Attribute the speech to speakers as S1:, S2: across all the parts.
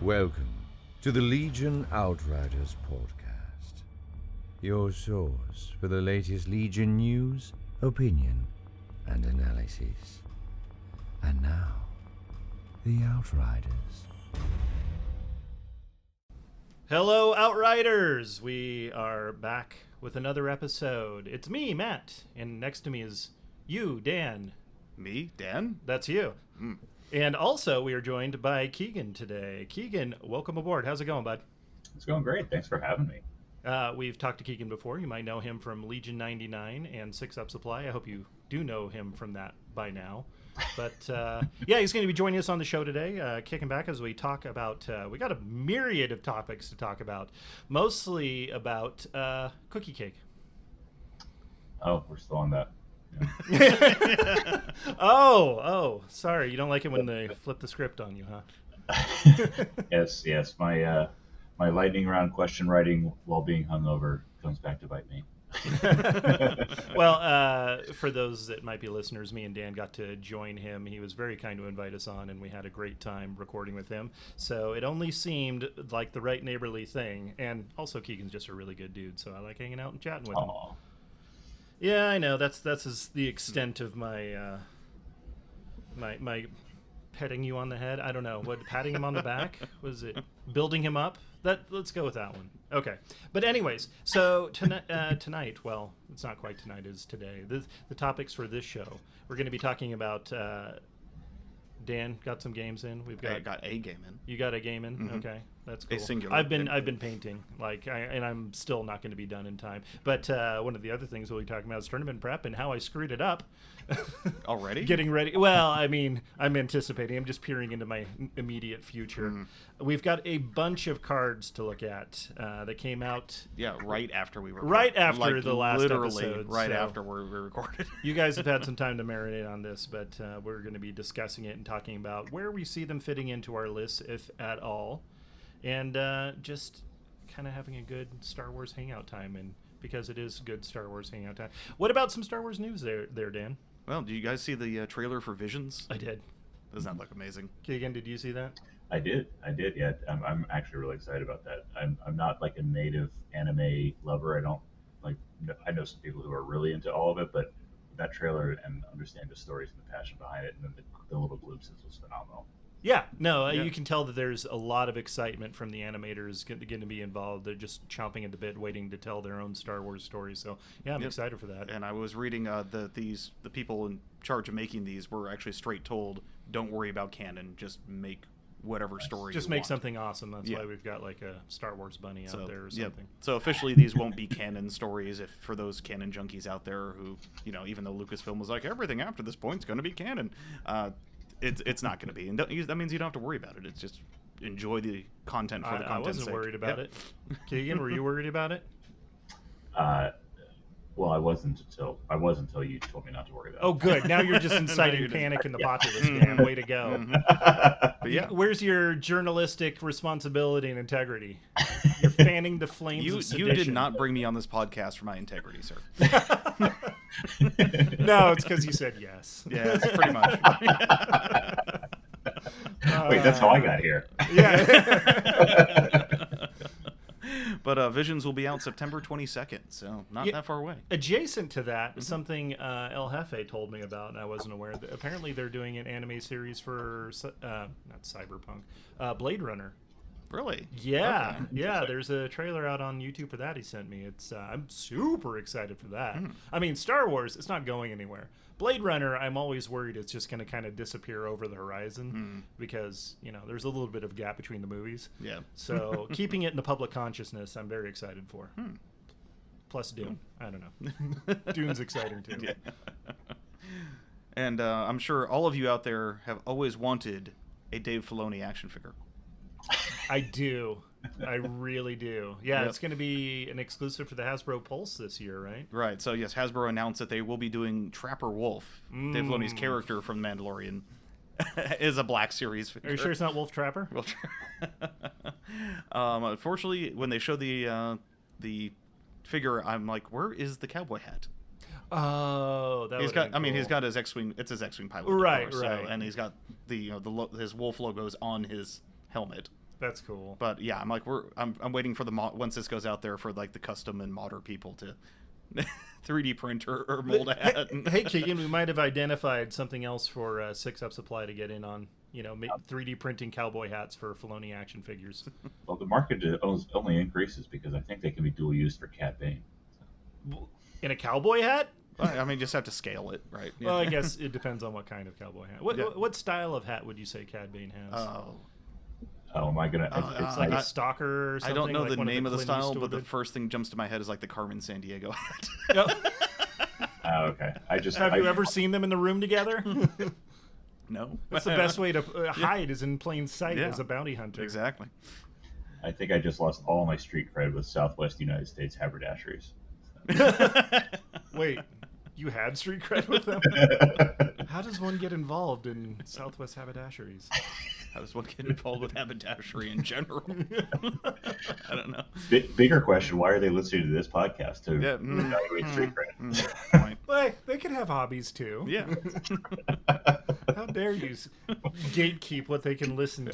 S1: Welcome to the Legion Outriders podcast, your source for the latest Legion news, opinion, and analysis. And now, the Outriders.
S2: Hello, Outriders! We are back with another episode. It's me, Matt, and next to me is you, Dan.
S3: Me? Dan?
S2: That's you. And also, we are joined by Keegan today. Keegan, welcome aboard. How's it going, bud?
S4: It's going great. Thanks for having me.
S2: We've talked to Keegan before. You might know him from Legion 99 and 6 Up Supply. I hope you do know him from that by now. But, yeah, he's going to be joining us on the show today, kicking back as we talk about, we got a myriad of topics to talk about, mostly about cookie cake.
S4: Oh, we're still on that.
S2: Yeah. Oh, sorry. You don't like it when they flip the script on you, huh?
S4: Yes. My lightning round question writing while being hungover comes back to bite me.
S2: Well, for those that might be listeners, me and Dan got to join him. He was very kind to invite us on, and we had a great time recording with him. So it only seemed like the right neighborly thing. And also, Keegan's just a really good dude, so I like hanging out and chatting with him. Yeah, I know. That's the extent of my my petting you on the head. I don't know. What, patting him on the back? Was it building him up? Let's go with that one. Okay. But anyways, so tonight, well, it's not quite tonight, it's today. The topics for this show, we're going to be talking about Dan got some games in.
S3: I got a game in.
S2: You got a game in?
S3: Mm-hmm.
S2: Okay. That's cool.
S3: A singular.
S2: I've been painting, and I'm still not going to be done in time. But one of the other things we'll be talking about is tournament prep and how I screwed it up.
S3: Already?
S2: Getting ready. Well, I mean, I'm anticipating. I'm just peering into my immediate future.
S3: Mm-hmm.
S2: We've got a bunch of cards to look at that came out.
S3: Yeah, right after we recorded.
S2: Right after the last
S3: literally
S2: episode.
S3: right
S2: so
S3: after we recorded.
S2: you guys have had some time to marinate on this, but we're going to be discussing it and talking about where we see them fitting into our lists, if at all. And just kind of having a good Star Wars hangout time, and because it is good Star Wars hangout time. What about some Star Wars news there, Dan?
S3: Well, do you guys see the trailer for Visions?
S2: I did.
S3: Doesn't that look amazing?
S2: Keegan, did you see that?
S4: I did. Yeah, I'm actually really excited about that. I'm not like a native anime lover. I don't like. I know some people who are really into all of it, but that trailer and understanding the stories and the passion behind it, and then the little glimpses was phenomenal.
S2: Yeah, no, you can tell that there's a lot of excitement from the animators going to be involved. They're just chomping at the bit, waiting to tell their own Star Wars stories. So, yeah, I'm excited for that.
S3: And I was reading the people in charge of making these were actually straight told, don't worry about canon, just make whatever story
S2: just
S3: you
S2: make
S3: want.
S2: something awesome. That's why we've got like a Star Wars bunny out there or something.
S3: So officially these won't be canon stories if for those canon junkies out there who, even though Lucasfilm was like, everything after this point's going to be canon. It's not going to be, and that means you don't have to worry about it. It's just enjoy the content for the content's
S2: sake. I wasn't worried about it. Keegan, were you worried about it?
S4: Well, I was until you told me not to worry about it.
S2: Oh, good. Now you're just inciting panic in the populace, man. Way to go.
S3: But yeah,
S2: where's your journalistic responsibility and integrity? You're fanning the flames of sedition.
S3: You did not bring me on this podcast for my integrity, sir.
S2: No, it's because you said yes.
S3: Yeah, pretty much.
S4: Wait, that's how I got here.
S2: Yeah.
S3: But Visions will be out September 22nd, so not that far away.
S2: Adjacent to that, something El Jefe told me about, and I wasn't aware. Apparently, they're doing an anime series for not Cyberpunk, Blade Runner.
S3: Really?
S2: Yeah,
S3: Okay.
S2: yeah. There's a trailer out on YouTube for that he sent me. It's I'm super excited for that. I mean, Star Wars, it's not going anywhere. Blade Runner, I'm always worried it's just going to kind of disappear over the horizon because, there's a little bit of gap between the movies.
S3: Yeah.
S2: So keeping it in the public consciousness, I'm very excited for. Plus Dune. I don't know. Dune's exciting too.
S3: Yeah. And I'm sure all of you out there have always wanted a Dave Filoni action figure.
S2: I do. I really do. Yeah, It's going to be an exclusive for the Hasbro Pulse this year, right?
S3: Right. So, yes, Hasbro announced that they will be doing Trapper Wolf. Dave Filoni's character from Mandalorian is a Black Series figure.
S2: Are you sure it's not Wolf Trapper?
S3: Unfortunately, when they showed the figure, I'm like, where is the cowboy hat?
S2: Oh, that
S3: he's got.
S2: cool.
S3: I mean, he's got his X-wing. It's his X-wing pilot,
S2: right?
S3: Decor,
S2: Right.
S3: So, and he's got the his wolf logos on his helmet.
S2: That's cool.
S3: But yeah, I'm like, I'm waiting for once this goes out there for like the custom and modder people to 3D print or mold a hat.
S2: Hey, Keegan, we might have identified something else for 6 Up Supply to get in on. 3D printing cowboy hats for Filoni action figures.
S4: Well, the market only increases because I think they can be dual used for Cat Bane.
S2: In a cowboy hat?
S3: I mean, just have to scale it, right? Yeah.
S2: Well, I guess it depends on what kind of cowboy hat. What style of hat would you say Cad Bane has?
S4: Oh, am I gonna?
S2: It's like a stalker or something.
S3: I don't know
S2: like
S3: the name of the style, but the
S2: did?
S3: first thing jumps to my head is like the Carmen Sandiego hat.
S4: Okay. Have
S2: you ever seen them in the room together?
S3: No.
S2: That's the best way to hide is in plain sight as a bounty hunter.
S3: Exactly.
S4: I think I just lost all my street cred with Southwest United States haberdasheries.
S2: Wait, you had street cred with them? How does one get involved in Southwest haberdasheries?
S3: How does one get involved with haberdashery in general? I don't know.
S4: Bigger question: why are they listening to this podcast to evaluate street cred?
S2: Well, they could have hobbies too.
S3: Yeah.
S2: How dare you gatekeep what they can listen to?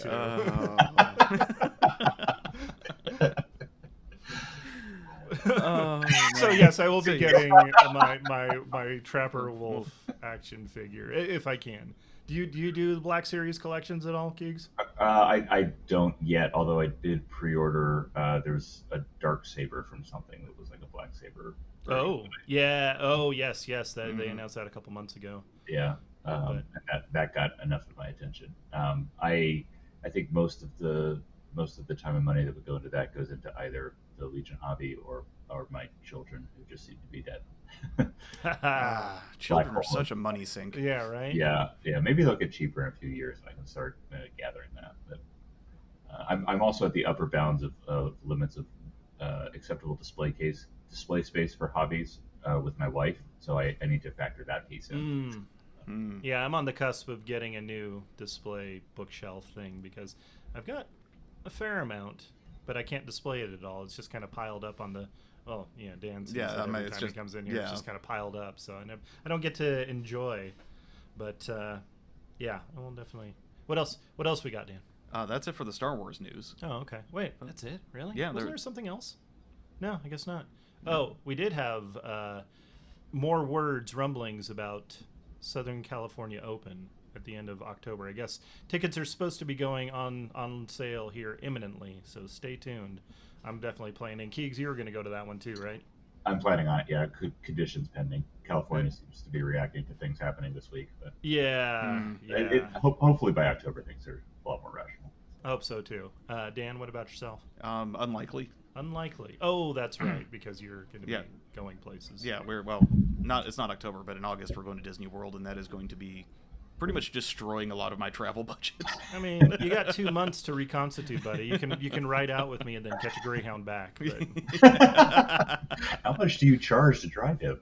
S2: So yes, I will be getting my Trapper Wolf action figure if I can. Do you do the Black Series collections at all, Keegs?
S4: I don't yet, although I did pre-order. There's a dark saber from something that was like a black saber.
S2: Oh yeah. Oh yes. They announced that a couple months ago.
S4: Yeah. That got enough of my attention. I think most of the time and money that would go into that goes into either the Legion hobby or my children, who just seem to be dead.
S3: Children are such a money sink.
S2: Yeah, right.
S4: Yeah. Maybe they'll get cheaper in a few years, and I can start gathering that. But I'm also at the upper bounds of limits of acceptable display space for hobbies with my wife, so I need to factor that piece in.
S2: Yeah, I'm on the cusp of getting a new display bookshelf thing because I've got a fair amount, but I can't display it at all. It's just kind of piled up on the. Oh, yeah, Dan sees it every time he comes in here. It's just kind of piled up, so I don't get to enjoy. But yeah, I will definitely. What else we got, Dan?
S3: That's it for the Star Wars news.
S2: Oh, okay. Wait, that's it? Really?
S3: Yeah.
S2: Wasn't there something else? No, I guess not. Oh, we did have more rumblings about Southern California Open at the end of October. I guess tickets are supposed to be going on sale here imminently, so stay tuned. I'm definitely playing. And Keegs, you were going to go to that one too, right?
S4: I'm planning on it. Yeah, conditions pending. California seems to be reacting to things happening this week, but hopefully by October things are a lot more rational.
S2: I hope so too. Dan, what about yourself?
S3: Unlikely.
S2: Oh, that's right, because you're going to be going places.
S3: Yeah, it's not October, but in August we're going to Disney World, and that is going to be pretty much destroying a lot of my travel budget.
S2: I mean, you got 2 months to reconstitute, buddy. You can ride out with me and then catch a Greyhound back. But...
S4: How much do you charge to drive him?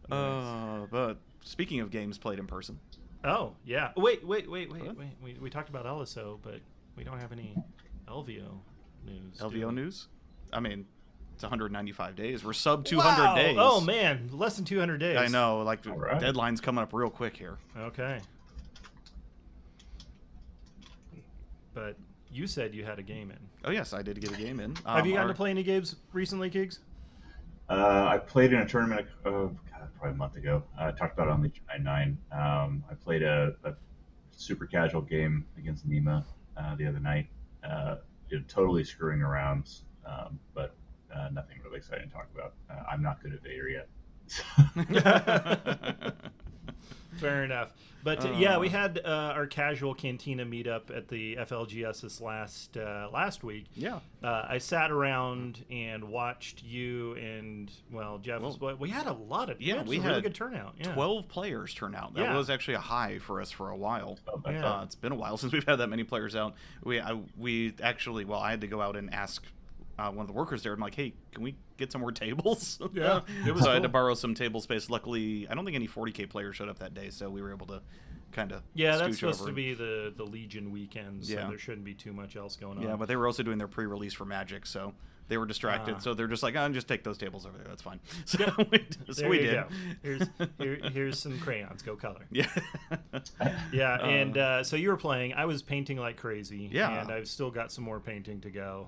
S3: But speaking of games played in person.
S2: Oh, yeah. Wait. We talked about LSO, but we don't have any LVO news.
S3: LVO news? I mean, it's 195 days. We're sub 200 days.
S2: Oh, man. Less than 200 days.
S3: I know. Like, deadline's coming up real quick here.
S2: Okay. But you said you had a game in.
S3: Oh, yes, I did get a game in.
S2: Have you gotten to play any games recently, Keegs?
S4: I played in a tournament probably a month ago. I talked about it on Legion 99. I played a super casual game against Nima the other night. Totally screwing around, but nothing really exciting to talk about. I'm not good at Vader yet.
S2: Fair enough. But yeah, we had our casual Cantina meetup at the FLGS this last week.
S3: Yeah.
S2: I sat around and watched you and Jeff. We had a lot of we had a really good turnout. Yeah.
S3: 12 players turn out. That was actually a high for us for a while.
S2: Yeah.
S3: It's been a while since we've had that many players out. We actually I had to go out and ask one of the workers there. I'm like, hey, can we get some more tables?
S2: Yeah, it was
S3: so I had to borrow some table space. Luckily, I don't think any 40K players showed up that day, so we were able to kind of
S2: that's supposed to be the Legion weekend, so there shouldn't be too much else going on.
S3: Yeah, but they were also doing their pre-release for Magic, so They were distracted, so they're just like, oh, just take those tables over there. That's fine. So
S2: Yep.
S3: we did.
S2: Go. Here's some crayons. Go color.
S3: Yeah.
S2: Yeah, and so you were playing. I was painting like crazy.
S3: Yeah.
S2: And I've still got some more painting to go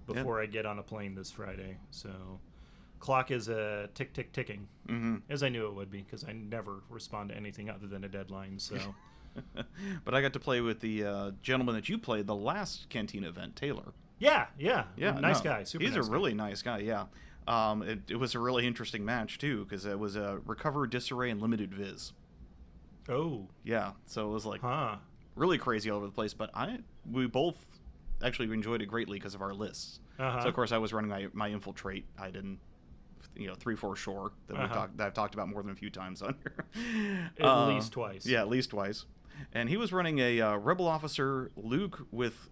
S2: before I get on a plane this Friday. So clock is ticking, as I knew it would be, because I never respond to anything other than a deadline. So.
S3: But I got to play with the gentleman that you played the last Cantina event, Taylor.
S2: Yeah. Nice
S3: no,
S2: guy. Super
S3: He's
S2: nice
S3: a really nice guy, yeah. It was a really interesting match, too, because it was a Recover, Disarray, and Limited Viz.
S2: Oh.
S3: Yeah, so it was like
S2: Huh.
S3: really crazy all over the place, but we both actually enjoyed it greatly because of our lists.
S2: Uh-huh.
S3: So, of course, I was running my Infiltrate. I didn't, 3-4 Shore that I've talked about more than a few times on here.
S2: At least twice.
S3: Yeah, at least twice. And he was running a Rebel Officer Luke with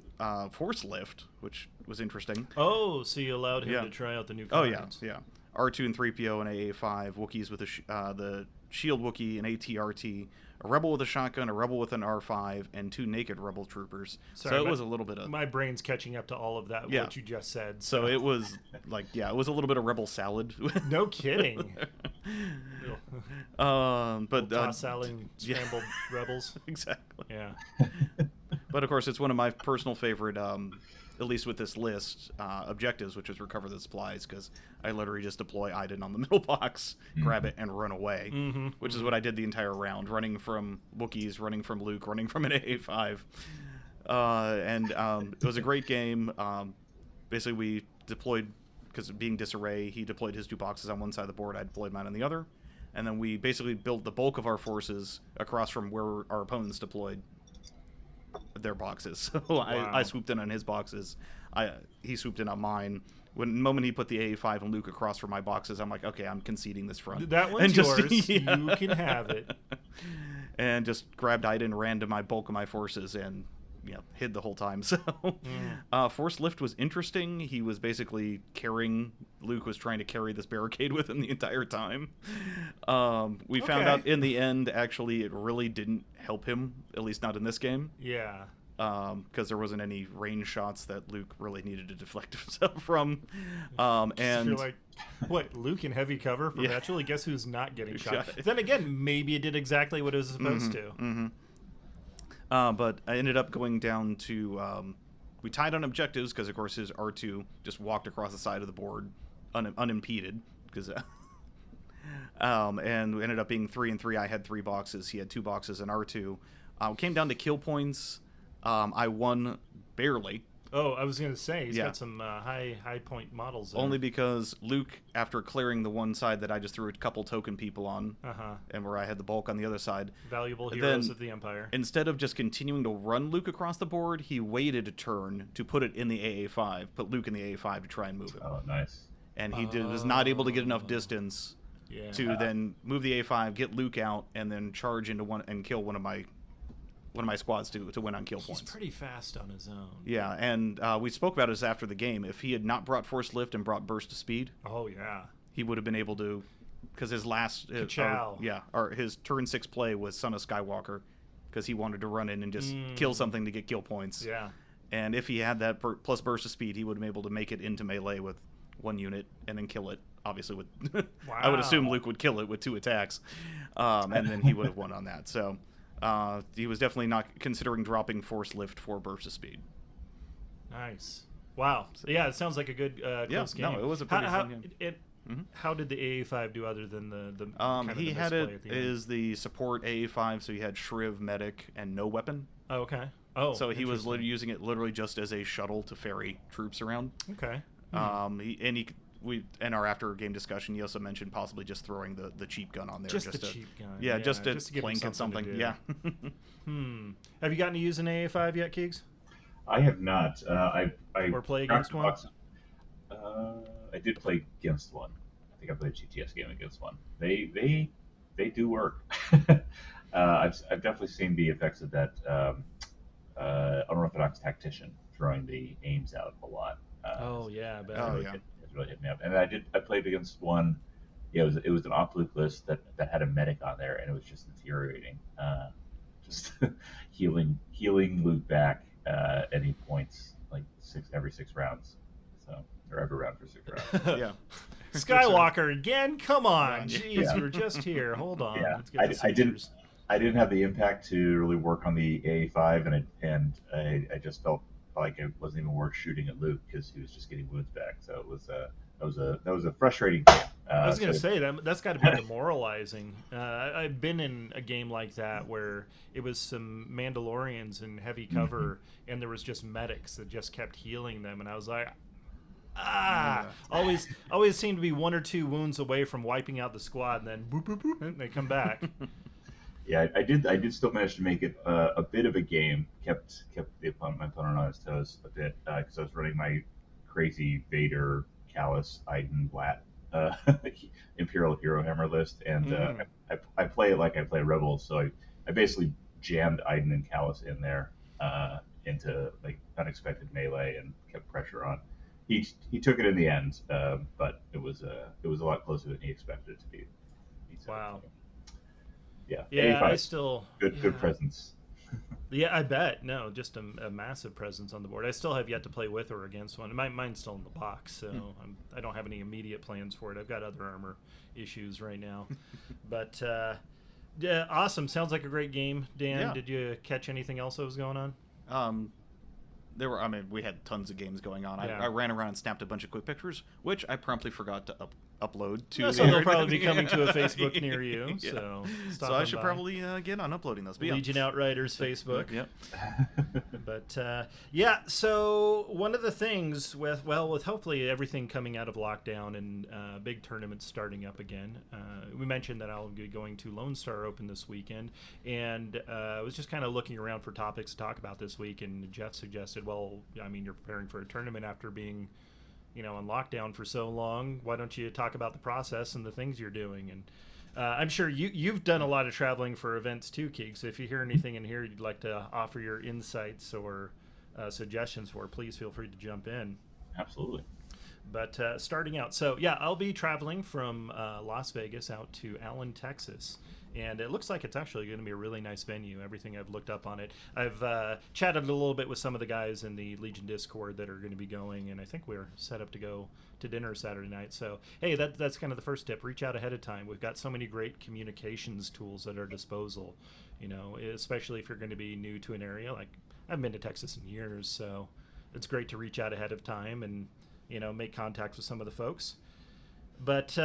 S3: Force Lift, which was interesting.
S2: Oh, so you allowed him to try out the new cards.
S3: Oh, yeah. R2 and 3PO and AA5, Wookiees with the Shield Wookiee and ATRT, a Rebel with a shotgun, a Rebel with an R5, and 2 naked Rebel troopers.
S2: Sorry,
S3: so it was a little bit of...
S2: My brain's catching up to all of that, what you just said.
S3: So it was it was a little bit of Rebel salad.
S2: No kidding.
S3: But
S2: toss salad and scrambled Rebels.
S3: Exactly.
S2: Yeah.
S3: But of course, it's one of my personal favorite, at least with this list, objectives, which is recover the supplies, because I literally just deploy Iden on the middle box, grab it, and run away, which is what I did the entire round, running from Wookiees, running from Luke, running from an AA5. It was a great game. Basically, we deployed, because being Disarray, he deployed his 2 boxes on one side of the board, I deployed mine on the other, and then we basically built the bulk of our forces across from where our opponents deployed their boxes. So wow. I swooped in on his boxes. He swooped in on mine. The moment he put the AA5 and Luke across from my boxes, I'm like, okay, I'm conceding this front.
S2: That one's yours. Yeah. You can have it.
S3: And just grabbed Iden, ran to my bulk of my forces, and hid the whole time. So Force Lift was interesting. He was basically Luke was trying to carry this barricade with him the entire time. We found out in the end, actually, it really didn't help him, at least not in this game.
S2: Yeah.
S3: Because there wasn't any range shots that Luke really needed to deflect himself from. And
S2: you're like, what, Luke in heavy cover perpetually? Guess who's not getting shot? Then again, maybe it did exactly what it was supposed to.
S3: But I ended up going down to... we tied on objectives because, of course, his R2 just walked across the side of the board unimpeded. And we ended up being 3 and 3. I had 3 boxes. He had 2 boxes and R2. Came down to kill points. I won barely.
S2: Oh, I was going to say, he's got some high point models there.
S3: Only because Luke, after clearing the one side that I just threw a couple token people on, and where I had the bulk on the other side.
S2: Valuable heroes of the Empire.
S3: Instead of just continuing to run Luke across the board, he waited a turn to put it in the AA5, put Luke in the AA5 to try and move him.
S4: Oh, nice.
S3: And he was not able to get enough distance to then move the A5, get Luke out, and then charge into one and kill one of my squads to win on kill points.
S2: He's pretty fast on his own.
S3: Yeah, and we spoke about this after the game. If he had not brought Force Lift and brought Burst of Speed, he would have been able to, because his last his turn 6 play was Son of Skywalker, because he wanted to run in and just kill something to get kill points.
S2: Yeah,
S3: and if he had that plus Burst of Speed, he would have been able to make it into melee with 1 unit and then kill it. Obviously, with I would assume Luke would kill it with 2 attacks, and then he would have won on that. So. He was definitely not considering dropping Force Lift for Burst of Speed.
S2: Nice. Wow. Yeah, it sounds like a good close game.
S3: No, it was a pretty fun game.
S2: How did the AA5 do other than the
S3: he had it as the support AA5, so he had Shriv, Medic, and no weapon.
S2: Oh, okay. Oh,
S3: so he was using it literally just as a shuttle to ferry troops around.
S2: Okay.
S3: We in our after game discussion, he also mentioned possibly just throwing the cheap gun on there.
S2: Just the cheap gun.
S3: Yeah, just to blink at something. Yeah.
S2: Have you gotten to use an AA5 yet, Keegs?
S4: I have not.
S2: Or play against one?
S4: I did play against one. I think I played a GTS game against one. They do work. I've definitely seen the effects of that unorthodox tactician throwing the aims out a lot. Really hit me up. And I played against one. Yeah, it was an Luke list that had a medic on there, and it was just infuriating. Just healing Luke back at any points, like every 6 rounds. So or I've been around for 6 rounds.
S3: Yeah.
S2: Skywalker again? Come on,
S3: Yeah.
S2: jeez, we were just here. Hold on,
S4: Yeah,
S2: let's get the
S4: I didn't.
S2: sutures.
S4: I didn't have the impact to really work on the AA5, and I just felt like it wasn't even worth shooting at Luke because he was just getting wounds back. So it was that was a frustrating game.
S2: I was gonna
S4: so-
S2: say that's got to be demoralizing. I've been in a game like that where it was some Mandalorians in heavy cover, and there was just medics that just kept healing them, and I was like, always seem to be 1 or 2 wounds away from wiping out the squad, and then boop boop boop, and they come back.
S4: Yeah, I did still manage to make it a bit of a game. Kept my opponent on his toes a bit because I was running my crazy Vader, Callus, Iden, Blatt Imperial Hero Hammer list, and I play it like I play Rebels. So I basically jammed Iden and Callus in there into like unexpected melee and kept pressure on. He took it in the end, but it was a lot closer than he expected it to be.
S2: Wow.
S4: Yeah.
S2: Yeah,
S4: 85.
S2: I still
S4: Good presence.
S2: Yeah, I bet. No, just a massive presence on the board. I still have yet to play with or against one. Mine's still in the box, so I don't have any immediate plans for it. I've got other armor issues right now. But yeah, awesome. Sounds like a great game. Dan,
S3: Yeah.
S2: did you catch anything else that was going on?
S3: We had tons of games going on.
S2: Yeah.
S3: I ran around and snapped a bunch of quick pictures, which I promptly forgot to upload to.
S2: No, so they'll probably be coming to a Facebook near you.
S3: Yeah.
S2: So
S3: So I should probably get on uploading those. But yeah.
S2: Legion Outriders Facebook.
S3: Yep.
S2: But yeah, so one of the things with hopefully everything coming out of lockdown and big tournaments starting up again, we mentioned that I'll be going to Lone Star Open this weekend, and I was just kind of looking around for topics to talk about this week, and Jeff suggested, well, I mean, you're preparing for a tournament after being, on lockdown for so long. Why don't you talk about the process and the things you're doing? And I'm sure you've done a lot of traveling for events too, Keeg. So if you hear anything in here you'd like to offer your insights or suggestions for, please feel free to jump in.
S4: Absolutely.
S2: But starting out, so yeah, I'll be traveling from Las Vegas out to Allen, Texas. And it looks like it's actually going to be a really nice venue, everything I've looked up on it. I've chatted a little bit with some of the guys in the Legion Discord that are going to be going, and I think we're set up to go to dinner Saturday night. So, hey, that's kind of the first tip. Reach out ahead of time. We've got so many great communications tools at our disposal, especially if you're going to be new to an area. Like, I haven't been to Texas in years, so it's great to reach out ahead of time and, make contact with some of the folks. But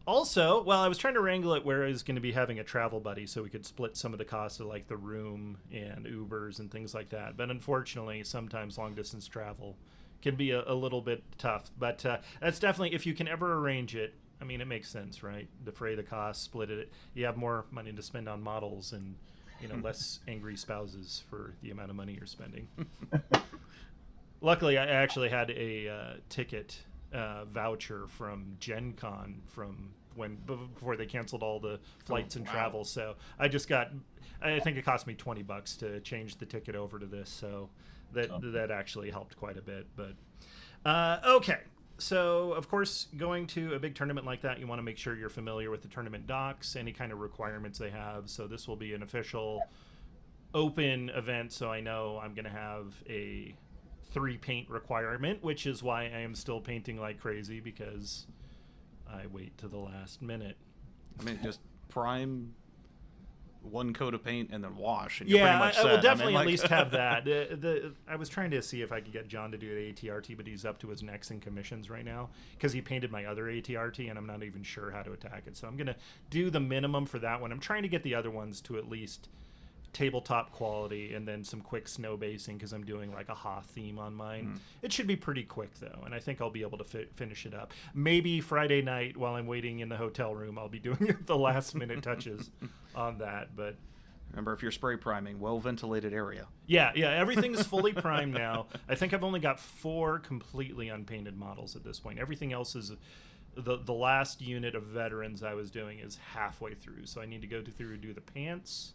S2: also, well, I was trying to wrangle it where I was going to be having a travel buddy so we could split some of the costs of like the room and Ubers and things like that. But unfortunately, sometimes long distance travel can be a little bit tough. But that's definitely, if you can ever arrange it, I mean, it makes sense, right? Defray the costs, split it. You have more money to spend on models and, less angry spouses for the amount of money you're spending. Luckily, I actually had a ticket voucher from Gen Con from before they canceled all the flights and travel. So I think it cost me $20 to change the ticket over to this. So that actually helped quite a bit. But okay. So, of course, going to a big tournament like that, you want to make sure you're familiar with the tournament docs, any kind of requirements they have. So this will be an official open event, so I know I'm going to have a 3 paint requirement, which is why I am still painting like crazy, because I wait to the last minute.
S3: I mean, just prime 1 coat of paint and then wash, and
S2: Yeah,
S3: you're pretty much set.
S2: I will definitely
S3: I mean,
S2: at least have that. I was trying to see if I could get John to do the ATRT, but he's up to his necks in commissions right now because he painted my other ATRT, and I'm not even sure how to attack it. So I'm going to do the minimum for that one. I'm trying to get the other ones to at least tabletop quality and then some quick snow basing because I'm doing like a Hoth theme on mine. It should be pretty quick though, and I think I'll be able to finish it up. Maybe Friday night while I'm waiting in the hotel room, I'll be doing the last minute touches on that. But
S3: remember, if you're spray priming, well ventilated area.
S2: yeah, everything's fully primed now. I think I've only got 4 completely unpainted models at this point. Everything else is the last unit of veterans I was doing is halfway through, so I need to go through and do the pants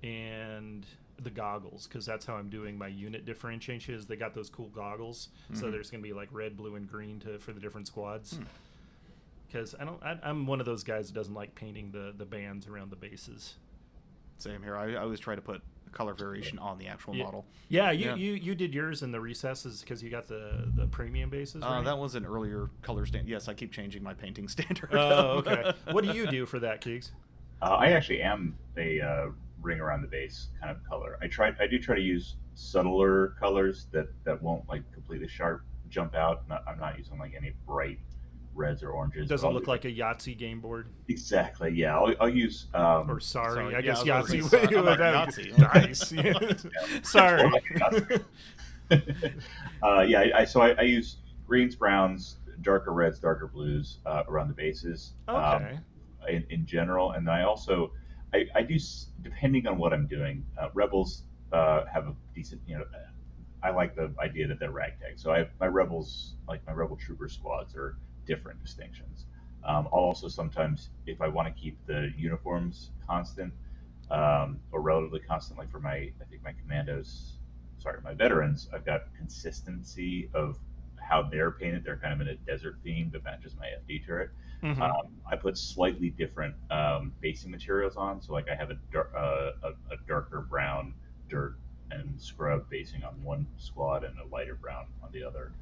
S2: and the goggles, because that's how I'm doing my unit differentiations. They got those cool goggles, so there's going to be like red, blue, and green for the different squads. Because I'm one of those guys that doesn't like painting the bands around the bases.
S3: Same here. I always try to put a color variation on the actual model.
S2: Yeah, you did yours in the recesses because you got the premium bases, right?
S3: That was an earlier color standard. Yes, I keep changing my painting standard.
S2: Oh, okay. What do you do for that, Keegs?
S4: I actually am a ring around the base kind of color. I do try to use subtler colors that won't like completely sharp jump out. I'm not using like any bright reds or oranges.
S2: Doesn't look like a Yahtzee game board.
S4: Exactly. Yeah, I'll use.
S2: Or sorry, I guess Yahtzee.
S3: Yahtzee.
S2: Sorry.
S4: I use greens, browns, darker reds, darker blues around the bases.
S2: Okay.
S4: In general, and then I do, depending on what I'm doing. Rebels have a decent, I like the idea that they're ragtag. So I have my rebels, like my rebel trooper squads, are different distinctions. I'll also sometimes, if I want to keep the uniforms constant or relatively constant, like for my commandos, my veterans, I've got consistency of how they're painted. They're kind of in a desert theme that matches my FD turret.
S2: Mm-hmm.
S4: I put slightly different basing materials on, so like I have a darker brown dirt and scrub basing on one squad and a lighter brown on the other.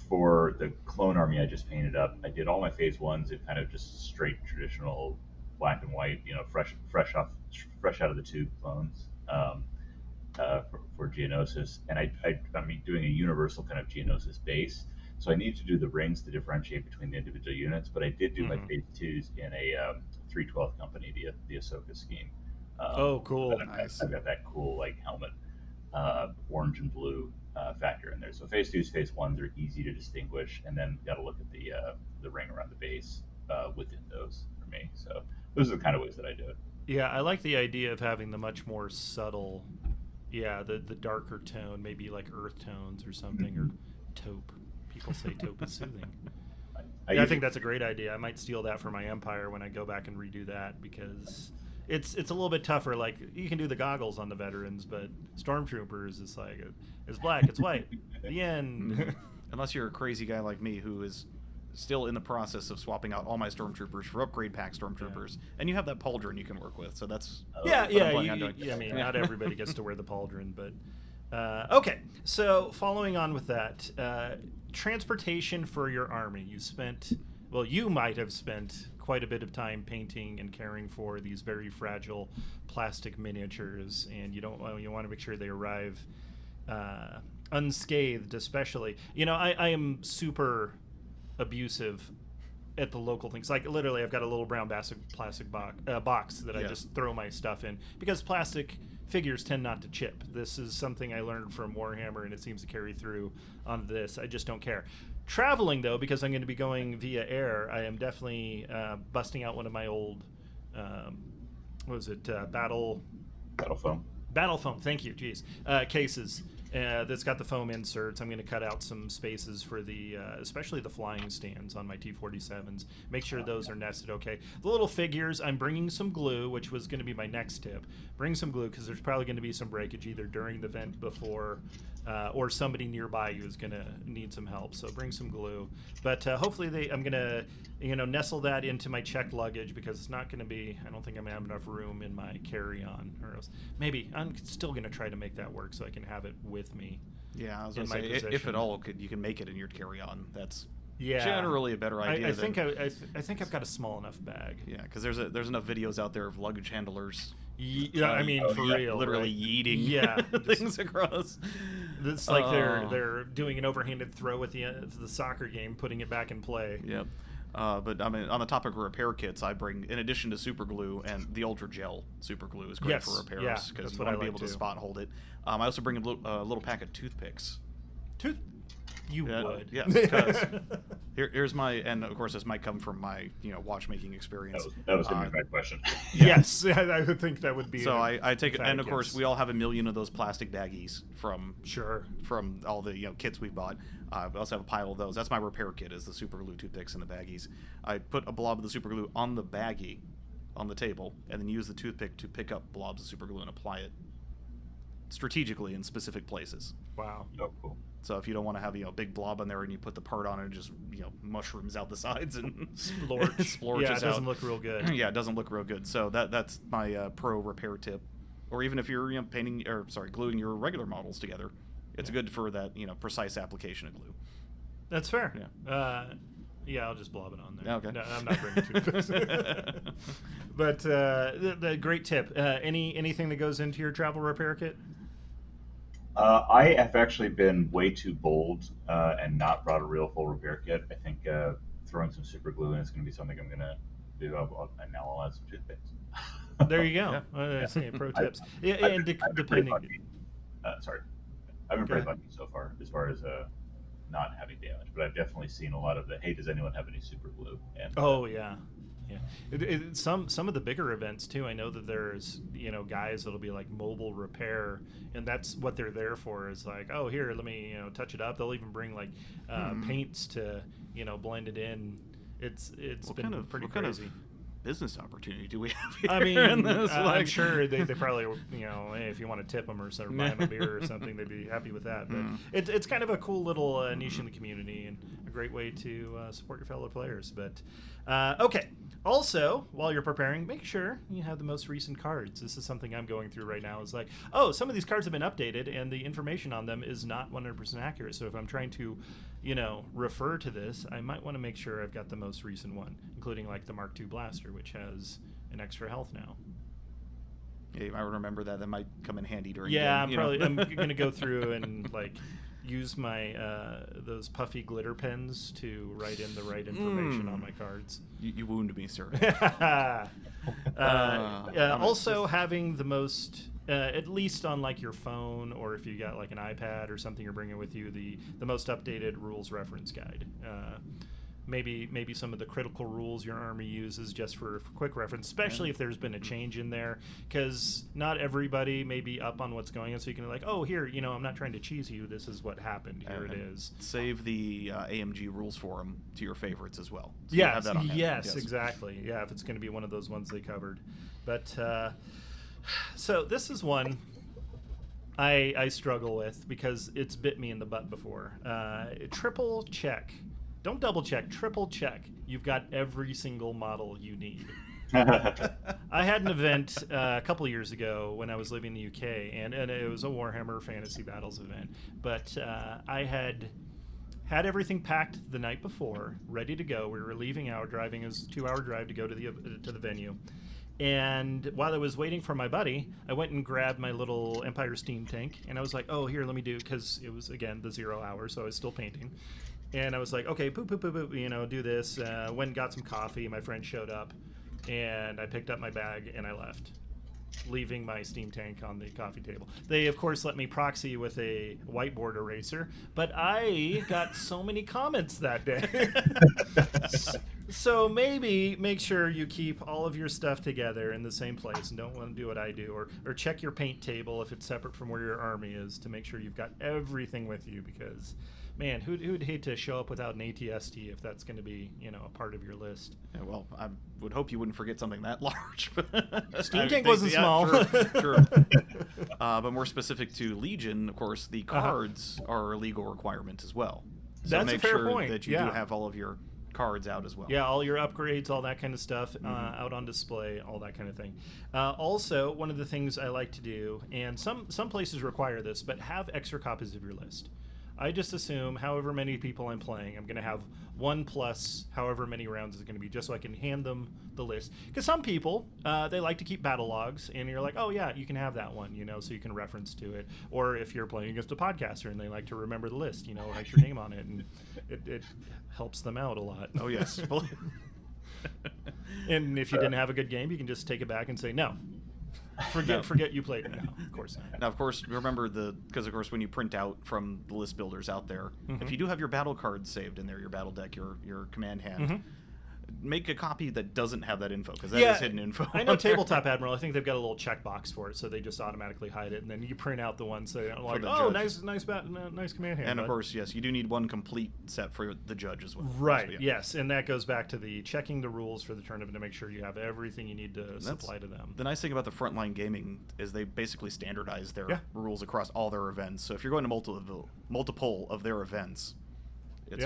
S4: For the clone army I just painted up, I did all my phase ones in kind of just straight traditional black and white, fresh out of the tube clones for Geonosis, and I'm doing a universal kind of Geonosis base. So I need to do the rings to differentiate between the individual units, but I did do my phase twos in a 312th company, the Ahsoka scheme.
S2: Oh, cool!
S3: Nice.
S4: I've got that cool like helmet, orange and blue factor in there. So phase twos, phase ones are easy to distinguish, and then got to look at the ring around the base within those for me. So those are the kind of ways that I do it.
S2: Yeah, I like the idea of having the much more subtle, the darker tone, maybe like earth tones or something, or taupe. People say taupe is soothing. I think that's a great idea. I might steal that for my Empire when I go back and redo that, because it's a little bit tougher. Like, you can do the goggles on the veterans, but Stormtroopers is like, it's black, it's white. The end.
S3: Unless you're a crazy guy like me who is still in the process of swapping out all my Stormtroopers for upgrade pack Stormtroopers, and you have that pauldron you can work with, so that's
S2: I mean, not everybody gets to wear the pauldron, but okay. So following on with that, transportation for your army. You might have spent quite a bit of time painting and caring for these very fragile plastic miniatures, and you want to make sure they arrive unscathed, especially. I am super abusive at the local things. Like, literally, I've got a little brown plastic box that I just throw my stuff in, because plastic figures tend not to chip. This is something I learned from Warhammer, and it seems to carry through on this. I just don't care. Traveling, though, because I'm going to be going via air, I am definitely busting out one of my old, Battle
S4: foam.
S2: Battle foam, thank you, jeez. Cases that's got the foam inserts. I'm going to cut out some spaces for especially the flying stands on my T-47s. Make sure those are nested okay. The little figures, I'm bringing some glue, which was going to be my next tip. Bring some glue, because there's probably going to be some breakage either during the event before, or somebody nearby you is going to need some help. So bring some glue. But hopefully I'm going to nestle that into my checked luggage, because it's not going to be, I don't think I'm going to have enough room in my carry-on, or else maybe I'm still going to try to make that work so I can have it with me.
S3: Yeah, I was going to say, if at all, you can make it in your carry-on. That's generally a better idea.
S2: I think I've got a small enough bag.
S3: Yeah, because there's enough videos out there of luggage handlers.
S2: Real,
S3: literally yeeting things across.
S2: It's like they're doing an overhanded throw at the soccer game, putting it back in play.
S3: Yep. But I mean, on the topic of repair kits, I bring, in addition to super glue, and the ultra gel super glue is great for repairs, because you want to be able to spot hold it. I also bring a little pack of toothpicks.
S2: You would.
S3: Yeah, because here's my, and of course this might come from my watchmaking experience.
S4: That was going to be my question.
S2: Yes, I would think that would be.
S3: So I take it, and of course we all have a million of those plastic baggies from all the kits we bought. We also have a pile of those. That's my repair kit, is the super glue toothpicks and the baggies. I put a blob of the super glue on the baggie on the table, and then use the toothpick to pick up blobs of super glue and apply it strategically in specific places.
S2: Wow.
S4: Oh, cool.
S3: So if you don't want to have a big blob on there, and you put the part on it, and just mushrooms out the sides and
S2: splorches
S3: out.
S2: It doesn't look real good.
S3: Yeah, it doesn't look real good. So that's my pro repair tip. Or even if you're gluing your regular models together, it's good for that precise application of glue.
S2: That's fair.
S3: Yeah.
S2: Yeah, I'll just blob it on there.
S3: Okay.
S2: No, I'm not bringing toothpaste. But the great tip. Anything that goes into your travel repair kit?
S4: I have actually been way too bold and not brought a real full repair kit. I think throwing some super glue in is going to be something I'm going to do. And now I'll add some toothpaste.
S2: There you go.
S3: Yeah.
S2: Pro tips.
S4: I've been
S2: Depending.
S4: lucky. Sorry, I've been pretty lucky so far as not having damage, but I've definitely seen a lot of the, hey, does anyone have any super glue? And
S2: Yeah. Some of the bigger events too. I know that there's guys that'll be like mobile repair, and that's what they're there for. Is like, oh, here, let me touch it up. They'll even bring like paints to blend it in. It's been pretty crazy.
S3: Kind of business opportunity do we have here?
S2: I mean,
S3: in this?
S2: I'm sure they probably hey, if you want to tip them or buy them a beer or something, they'd be happy with that. But it's kind of a cool little niche in the community and a great way to support your fellow players. But okay. Also, while you're preparing, make sure you have the most recent cards. This is something I'm going through right now. It's like, oh, some of these cards have been updated, and the information on them is not 100% accurate. So if I'm trying to, refer to this, I might want to make sure I've got the most recent one, including like the Mark II Blaster, which has an extra health now.
S3: Yeah, you might remember that. That might come in handy during.
S2: I'm going to go through and like use my those puffy glitter pens to write in the right information on my cards.
S3: You wound me, sir.
S2: Also, having the most, at least on like your phone, or if you got like an iPad or something you're bringing with you, the most updated rules reference guide. Maybe some of the critical rules your army uses just for quick reference, especially if there's been a change in there, because not everybody may be up on what's going on, so you can be like, oh, here, I'm not trying to cheese you, this is what happened, here it is.
S3: Save the AMG rules forum to your favorites as well. So
S2: yes, exactly. Yeah, if it's going to be one of those ones they covered. But, so this is one I struggle with because it's bit me in the butt before. Triple check. Don't double check, triple check. You've got every single model you need. I had an event a couple of years ago when I was living in the UK, and it was a Warhammer Fantasy Battles event. But I had everything packed the night before, ready to go. We were leaving out, driving. It was a 2-hour drive to go to the venue. And while I was waiting for my buddy, I went and grabbed my little Empire steam tank, and I was like, oh, here, let me do, because it was, again, the 0 hour, so I was still painting. And I was like, okay, poop, do this. Went and got some coffee. My friend showed up, and I picked up my bag, and I left, leaving my steam tank on the coffee table. They, of course, let me proxy with a whiteboard eraser, but I got so many comments that day. So maybe make sure you keep all of your stuff together in the same place and don't want to do what I do, or check your paint table if it's separate from where your army is to make sure you've got everything with you, because man, who'd hate to show up without an ATST if that's going to be, a part of your list?
S3: Yeah, well, I would hope you wouldn't forget something that large.
S2: Steam tank wasn't small.
S3: True. But more specific to Legion, of course, the cards are a legal requirement as well. So
S2: That's
S3: make
S2: a fair
S3: sure
S2: point.
S3: that you do have all of your cards out as well.
S2: Yeah, all your upgrades, all that kind of stuff out on display, all that kind of thing. Also, one of the things I like to do, and some places require this, but have extra copies of your list. I just assume however many people I'm playing, I'm going to have 1 plus however many rounds it's going to be, just so I can hand them the list. Because some people, they like to keep battle logs, and you're like, oh yeah, you can have that one, so you can reference to it. Or if you're playing against a podcaster and they like to remember the list, write your name on it, and it helps them out a lot.
S3: Oh yes.
S2: And if you didn't have a good game, you can just take it back and say, no. Forget you played. No, of course not.
S3: Now, of course, remember because of course, when you print out from the list builders out there, if you do have your battle cards saved in there, your battle deck, your command hand, make a copy that doesn't have that info, because that is hidden info.
S2: I know Tabletop Admiral, I think they've got a little checkbox for it, so they just automatically hide it, and then you print out the ones that are like, oh, nice command hand.
S3: And of course, yes, you do need one complete set for the judge as well.
S2: Right, yes, and that goes back to the checking the rules for the tournament to make sure you have everything you need to supply to them.
S3: The nice thing about the Frontline Gaming is they basically standardize their rules across all their events. So if you're going to multiple of their events, It's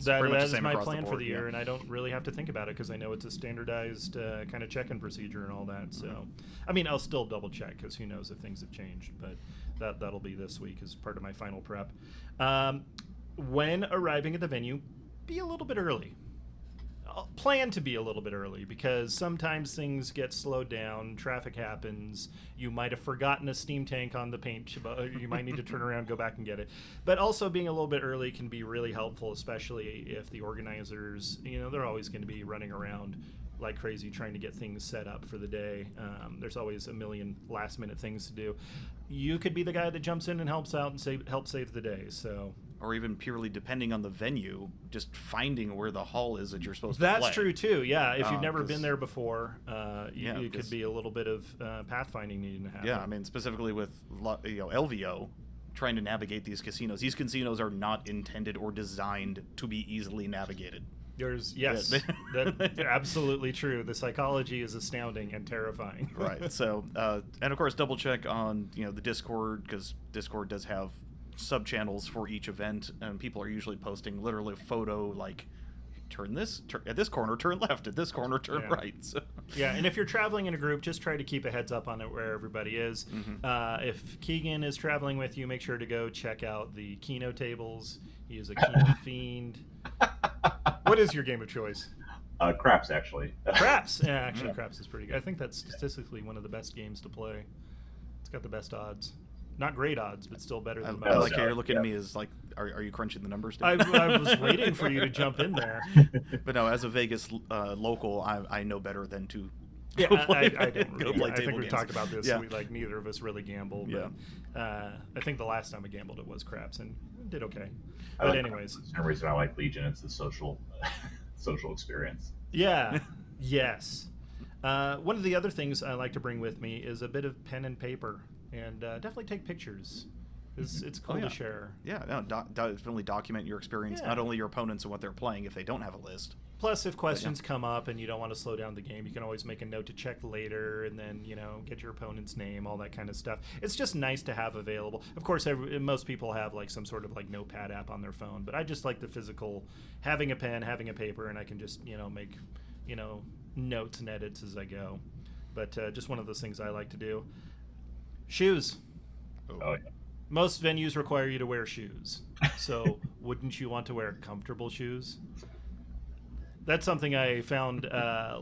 S2: that
S3: pretty much the
S2: is
S3: same
S2: my
S3: across
S2: plan
S3: the board,
S2: for the year,
S3: yeah.
S2: and I don't really have to think about it because I know it's a standardized kind of check-in procedure and all that. So, I mean, I'll still double check because who knows if things have changed, but that'll be this week as part of my final prep. When arriving at the venue, be a little bit early. I'll plan to be a little bit early because sometimes things get slowed down, traffic happens, you might have forgotten a steam tank on the paint, you might need to turn around, go back and get it. But also being a little bit early can be really helpful, especially if the organizers, they're always going to be running around like crazy trying to get things set up for the day. There's always a million last minute things to do. You could be the guy that jumps in and helps out and help save the day. So,
S3: or even purely dending on the venue, just finding where the hall is that you're supposed to play.
S2: That's true too. Yeah, if you've never been there before, it could be a little bit of pathfinding needing to happen.
S3: Yeah, I mean specifically with LVO, trying to navigate these casinos. These casinos are not intended or designed to be easily navigated.
S2: Yes, that's absolutely true. The psychology is astounding and terrifying.
S3: Right. So, and of course, double check on the Discord, because Discord does have sub channels for each event, and people are usually posting literally a photo like, at this corner, turn left. At this corner, turn right. So.
S2: Yeah, and if you're traveling in a group, just try to keep a heads up on it where everybody is. Mm-hmm. If Keegan is traveling with you, make sure to go check out the Keno tables. He is a Keno fiend. What is your game of choice?
S4: Craps, actually.
S2: Craps. Yeah, actually, Craps is pretty good. I think that's statistically one of the best games to play. It's got the best odds. Not great odds, but still better than most.
S3: I like how you're looking at me as like, are you crunching the numbers?
S2: I was waiting for you to jump in there.
S3: But no, as a Vegas local, I know better than to.
S2: Yeah, I don't really. I think
S3: table
S2: we've
S3: games.
S2: talked about this.
S3: Yeah.
S2: Neither of us really gamble.
S3: Yeah.
S2: But, I think the last time I gambled it was Craps and did okay.
S4: But
S2: anyways,
S4: the same reason I like Legion. It's the social experience.
S2: Yeah. Yes. One of the other things I like to bring with me is a bit of pen and paper, and definitely take pictures. It's cool to share.
S3: Yeah, no, definitely document your experience, not only your opponents and what they're playing if they don't have a list.
S2: Plus, if questions come up and you don't want to slow down the game, you can always make a note to check later and then, get your opponent's name, all that kind of stuff. It's just nice to have available. Of course, most people have like some sort of like notepad app on their phone, but I just like the physical, having a pen, having a paper, and I can just, make, notes and edits as I go. But just one of those things I like to do. Shoes.
S4: Oh, yeah.
S2: Most venues require you to wear shoes. So wouldn't you want to wear comfortable shoes? That's something I found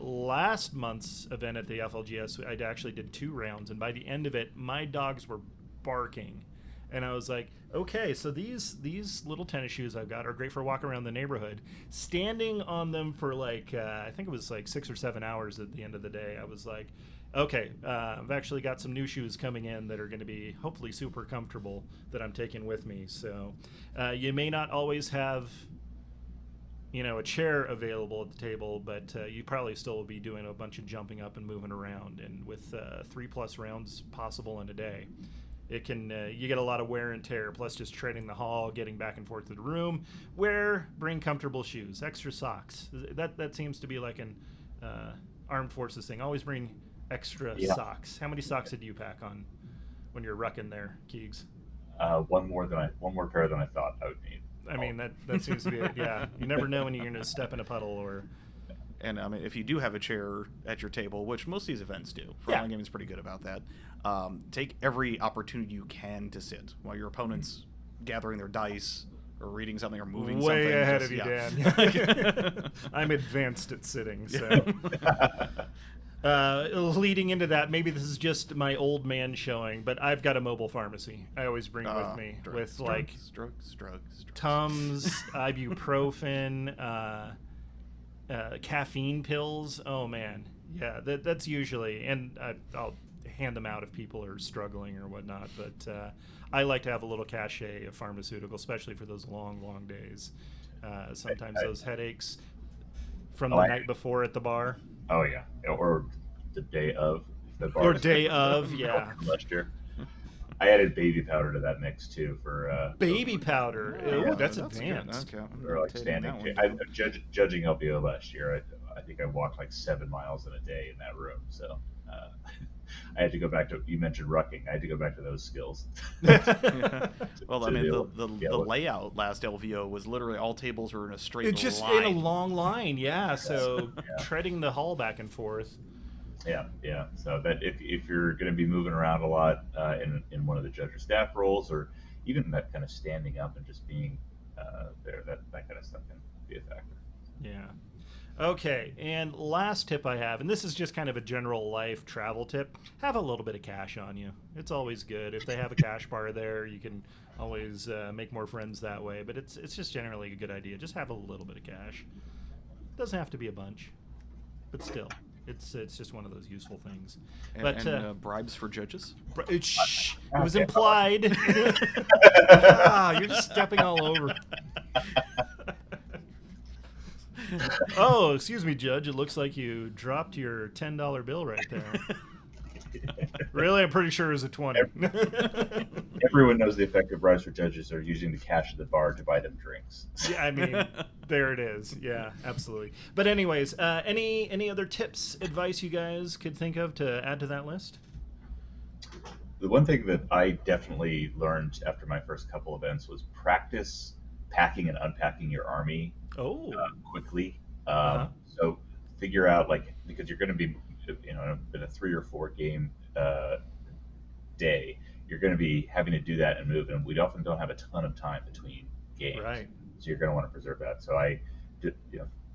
S2: last month's event at the FLGS. I actually did 2 rounds, and by the end of it, my dogs were barking. And I was like, okay, so these little tennis shoes I've got are great for walking around the neighborhood. Standing on them for like, I think it was like 6 or 7 hours at the end of the day, I was like, okay, I've actually got some new shoes coming in that are going to be hopefully super comfortable that I'm taking with me. So you may not always have a chair available at the table, but you probably still will be doing a bunch of jumping up and moving around. And with 3+ rounds possible in a day, it can you get a lot of wear and tear. Plus, just treading the hall, getting back and forth to the room. Bring comfortable shoes, extra socks. That seems to be like an armed forces thing. Always bring extra socks. How many socks did you pack on when you're rucking there, Keegs?
S4: One more pair than I thought I would need.
S2: I mean, that seems to be it. Yeah, you never know when you're going to step in a puddle or.
S3: And I mean, if you do have a chair at your table, which most of these events do, Online Gaming is pretty good about that. Take every opportunity you can to sit while your opponent's gathering their dice or reading something or moving something.
S2: Way ahead of you, Dan. I'm advanced at sitting, so. Leading into that, maybe this is just my old man showing, but I've got a mobile pharmacy I always bring with me with drugs, Tums, ibuprofen, caffeine pills. Oh man, yeah, that's usually, and I'll hand them out if people are struggling or whatnot. But I like to have a little cachet of pharmaceutical, especially for those long days. Sometimes those headaches from the night before at the bar.
S4: Oh yeah, or the day of the bar.
S2: Or day of, yeah.
S4: Last year, I added baby powder to that mix too for.
S2: Baby powder.
S4: Yeah,
S2: that's advanced.
S3: Okay.
S4: Or like standing. Judging LBO last year, I think I walked like 7 miles in a day in that room. So. I had to go back to, you mentioned rucking. I had to go back to those skills.
S3: Well, I mean, the layout last LVO was literally all tables were in a straight
S2: It's just
S3: line.
S2: in a long line, yeah. So treading the hall back and forth.
S4: Yeah. So that if you're going to be moving around a lot in one of the judge or staff roles, or even that kind of standing up and just being there, that kind of stuff can be a factor.
S2: Yeah. Okay, and last tip I have, and this is just kind of a general life travel tip, have a little bit of cash on you. It's always good. If they have a cash bar there, you can always make more friends that way, but it's just generally a good idea. Just have a little bit of cash. Doesn't have to be a bunch, but still, it's just one of those useful things.
S3: And bribes for judges?
S2: Shh, it was implied. You're just stepping all over. Oh, excuse me, Judge. It looks like you dropped your $10 bill right there. Really? I'm pretty sure it was a 20.
S4: Everyone knows the effective bribes for judges are using the cash at the bar to buy them drinks.
S2: Yeah, I mean, there it is. Yeah, absolutely. But anyways, any other tips, advice you guys could think of to add to that list?
S4: The one thing that I definitely learned after my first couple events was practice packing and unpacking your army quickly. So figure out, like, because you're going to be, in a 3 or 4 game day, you're going to be having to do that and move, and we often don't have a ton of time between games.
S2: Right.
S4: So you're going to want to preserve that. So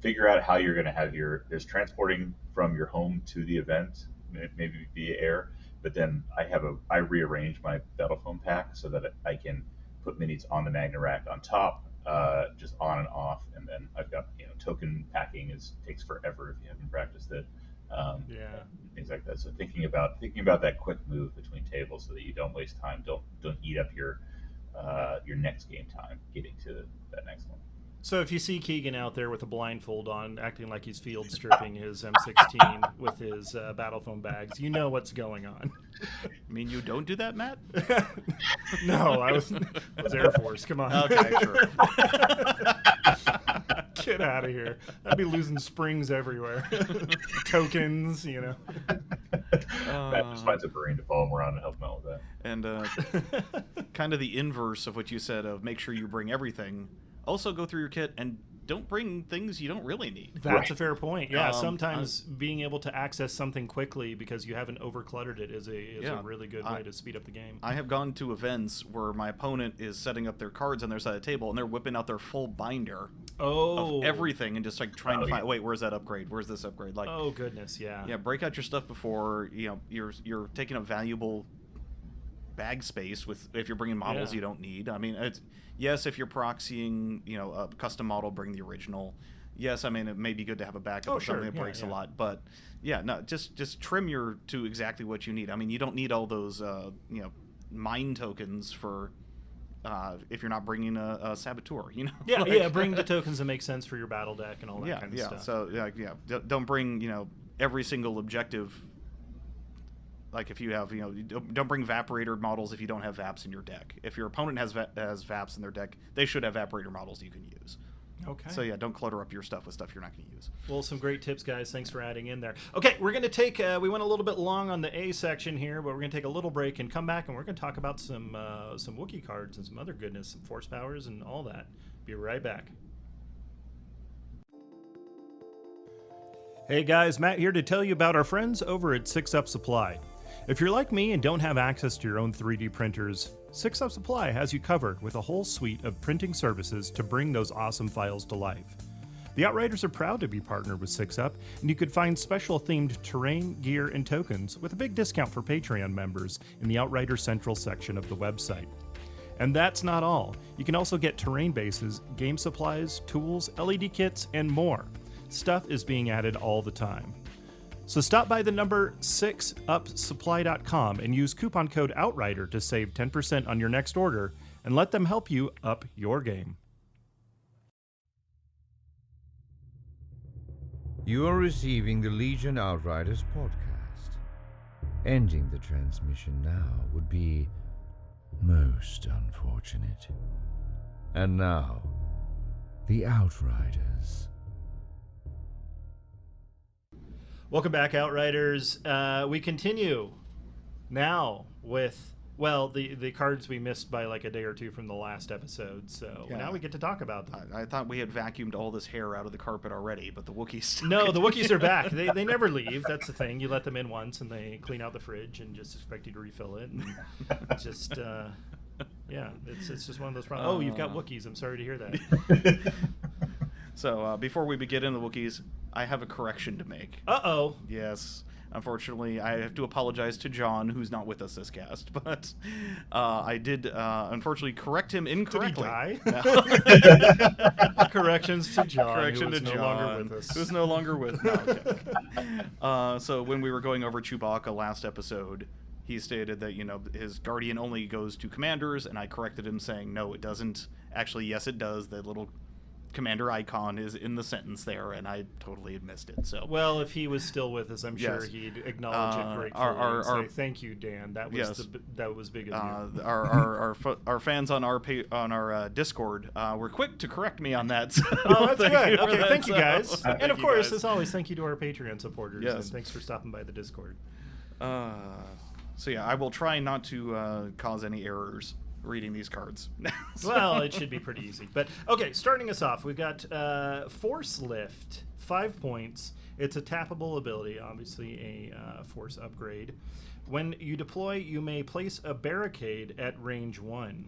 S4: figure out how you're going to have there's transporting from your home to the event, maybe via air, but then I rearrange my battle foam pack so that I can put minis on the Magna rack on top, just on and off, and then I've got token packing takes forever if you haven't practiced it. Things like that. So thinking about that quick move between tables so that you don't waste time, don't eat up your next game time getting to that next one.
S2: So if you see Keegan out there with a blindfold on, acting like he's field stripping his M16 with his battle foam bags, you know what's going on.
S3: I mean, you don't do that, Matt?
S2: No, I was Air Force. Come on.
S3: Okay, sure.
S2: Get out of here. I'd be losing springs everywhere. Tokens,
S4: Matt just finds a Marine to follow him around and help him out with that.
S3: And kind of the inverse of what you said of make sure you bring everything. Also go through your kit and don't bring things you don't really need.
S2: That's a fair point. Yeah, sometimes being able to access something quickly because you haven't overcluttered it is a really good way to speed up the game.
S3: I have gone to events where my opponent is setting up their cards on their side of the table and they're whipping out their full binder of everything and just like trying to find, wait, where's that upgrade? Where's this upgrade? Like,
S2: oh goodness, yeah.
S3: Yeah, break out your stuff before you're taking up valuable bag space if you're bringing models you don't need. I mean, yes, if you're proxying, a custom model, bring the original. Yes, I mean, it may be good to have a backup of something that breaks a lot, but just trim to exactly what you need. I mean, you don't need all those mine tokens for if you're not bringing a saboteur.
S2: Bring the tokens that make sense for your battle deck and all that kind of stuff.
S3: So don't bring every single objective. Like if you have, don't bring Vaporator models if you don't have Vaps in your deck. If your opponent has Vaps in their deck, they should have Vaporator models you can use.
S2: Okay.
S3: So don't clutter up your stuff with stuff you're not going to use.
S2: Well, some great tips, guys. Thanks for adding in there. Okay, we're going to take, we went a little bit long on the A section here, but we're going to take a little break and come back and we're going to talk about some Wookiee cards and some other goodness, some force powers and all that. Be right back. Hey guys, Matt here to tell you about our friends over at 6UP Supply. If you're like me and don't have access to your own 3D printers, 6UP Supply has you covered with a whole suite of printing services to bring those awesome files to life. The Outriders are proud to be partnered with 6UP, and you could find special themed terrain, gear, and tokens with a big discount for Patreon members in the Outriders Central section of the website. And that's not all. You can also get terrain bases, game supplies, tools, LED kits, and more. Stuff is being added all the time. So stop by the number 6upsupply.com and use coupon code OUTRIDER to save 10% on your next order and let them help you up your game.
S1: You are receiving the Legion Outriders podcast. Ending the transmission now would be most unfortunate. And now, the Outriders.
S2: Welcome back, Outriders. We continue now with the cards we missed by like a day or two from the last episode, so now we get to talk about them.
S3: I thought we had vacuumed all this hair out of the carpet already, but the Wookiees...
S2: No, the Wookiees are back. They never leave. That's the thing. You let them in once, and they clean out the fridge and just expect you to refill it. And just, it's just one of those problems. Oh, you've got Wookiees. I'm sorry to hear that.
S3: So before we begin in the Wookiees, I have a correction to make.
S2: Uh-oh.
S3: Yes. Unfortunately, I have to apologize to John, who's not with us this cast, but I did, unfortunately, correct him incorrectly.
S2: Did he die? Corrections to John,
S3: Correction
S2: who
S3: to
S2: was no
S3: John,
S2: longer with us.
S3: who's no longer with us. So when we were going over Chewbacca last episode, he stated that, his Guardian only goes to commanders, and I corrected him saying, no, it doesn't. Actually, yes, it does. The little commander icon is in the sentence there, and I totally had missed it. So
S2: well, if he was still with us, I'm sure he'd acknowledge it gratefully and say, "Thank you, Dan. That was that was big of you."
S3: Our fans on our Discord were quick to correct me on that. So
S2: oh, that's good. Okay, thank you guys,
S3: Thank
S2: and of
S3: you
S2: course,
S3: guys.
S2: as always, thank you to our Patreon supporters,
S3: Yes.
S2: and thanks for stopping by the Discord.
S3: So yeah, I will try not to cause any errors reading these cards.
S2: Well, it should be pretty easy. But okay, starting us off, we've got Force Lift, 5 points. It's a tappable ability, obviously a Force upgrade. When you deploy, you may place a barricade at range 1.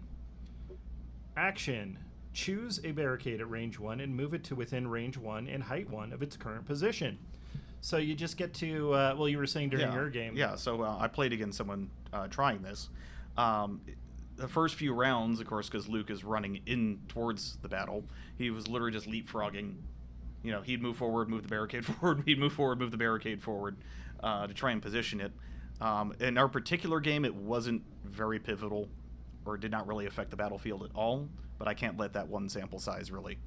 S2: Action: choose a barricade at range 1 and move it to within range 1 and height 1 of its current position. So you just get to, well, you were saying during your game.
S3: Yeah, so I played against someone trying this. The first few rounds, of course, because Luke is running in towards the battle, he was literally just leapfrogging. He'd move forward, move the barricade forward, he'd move forward, move the barricade forward to try and position it. In our particular game, it wasn't very pivotal or did not really affect the battlefield at all, but I can't let that one sample size really,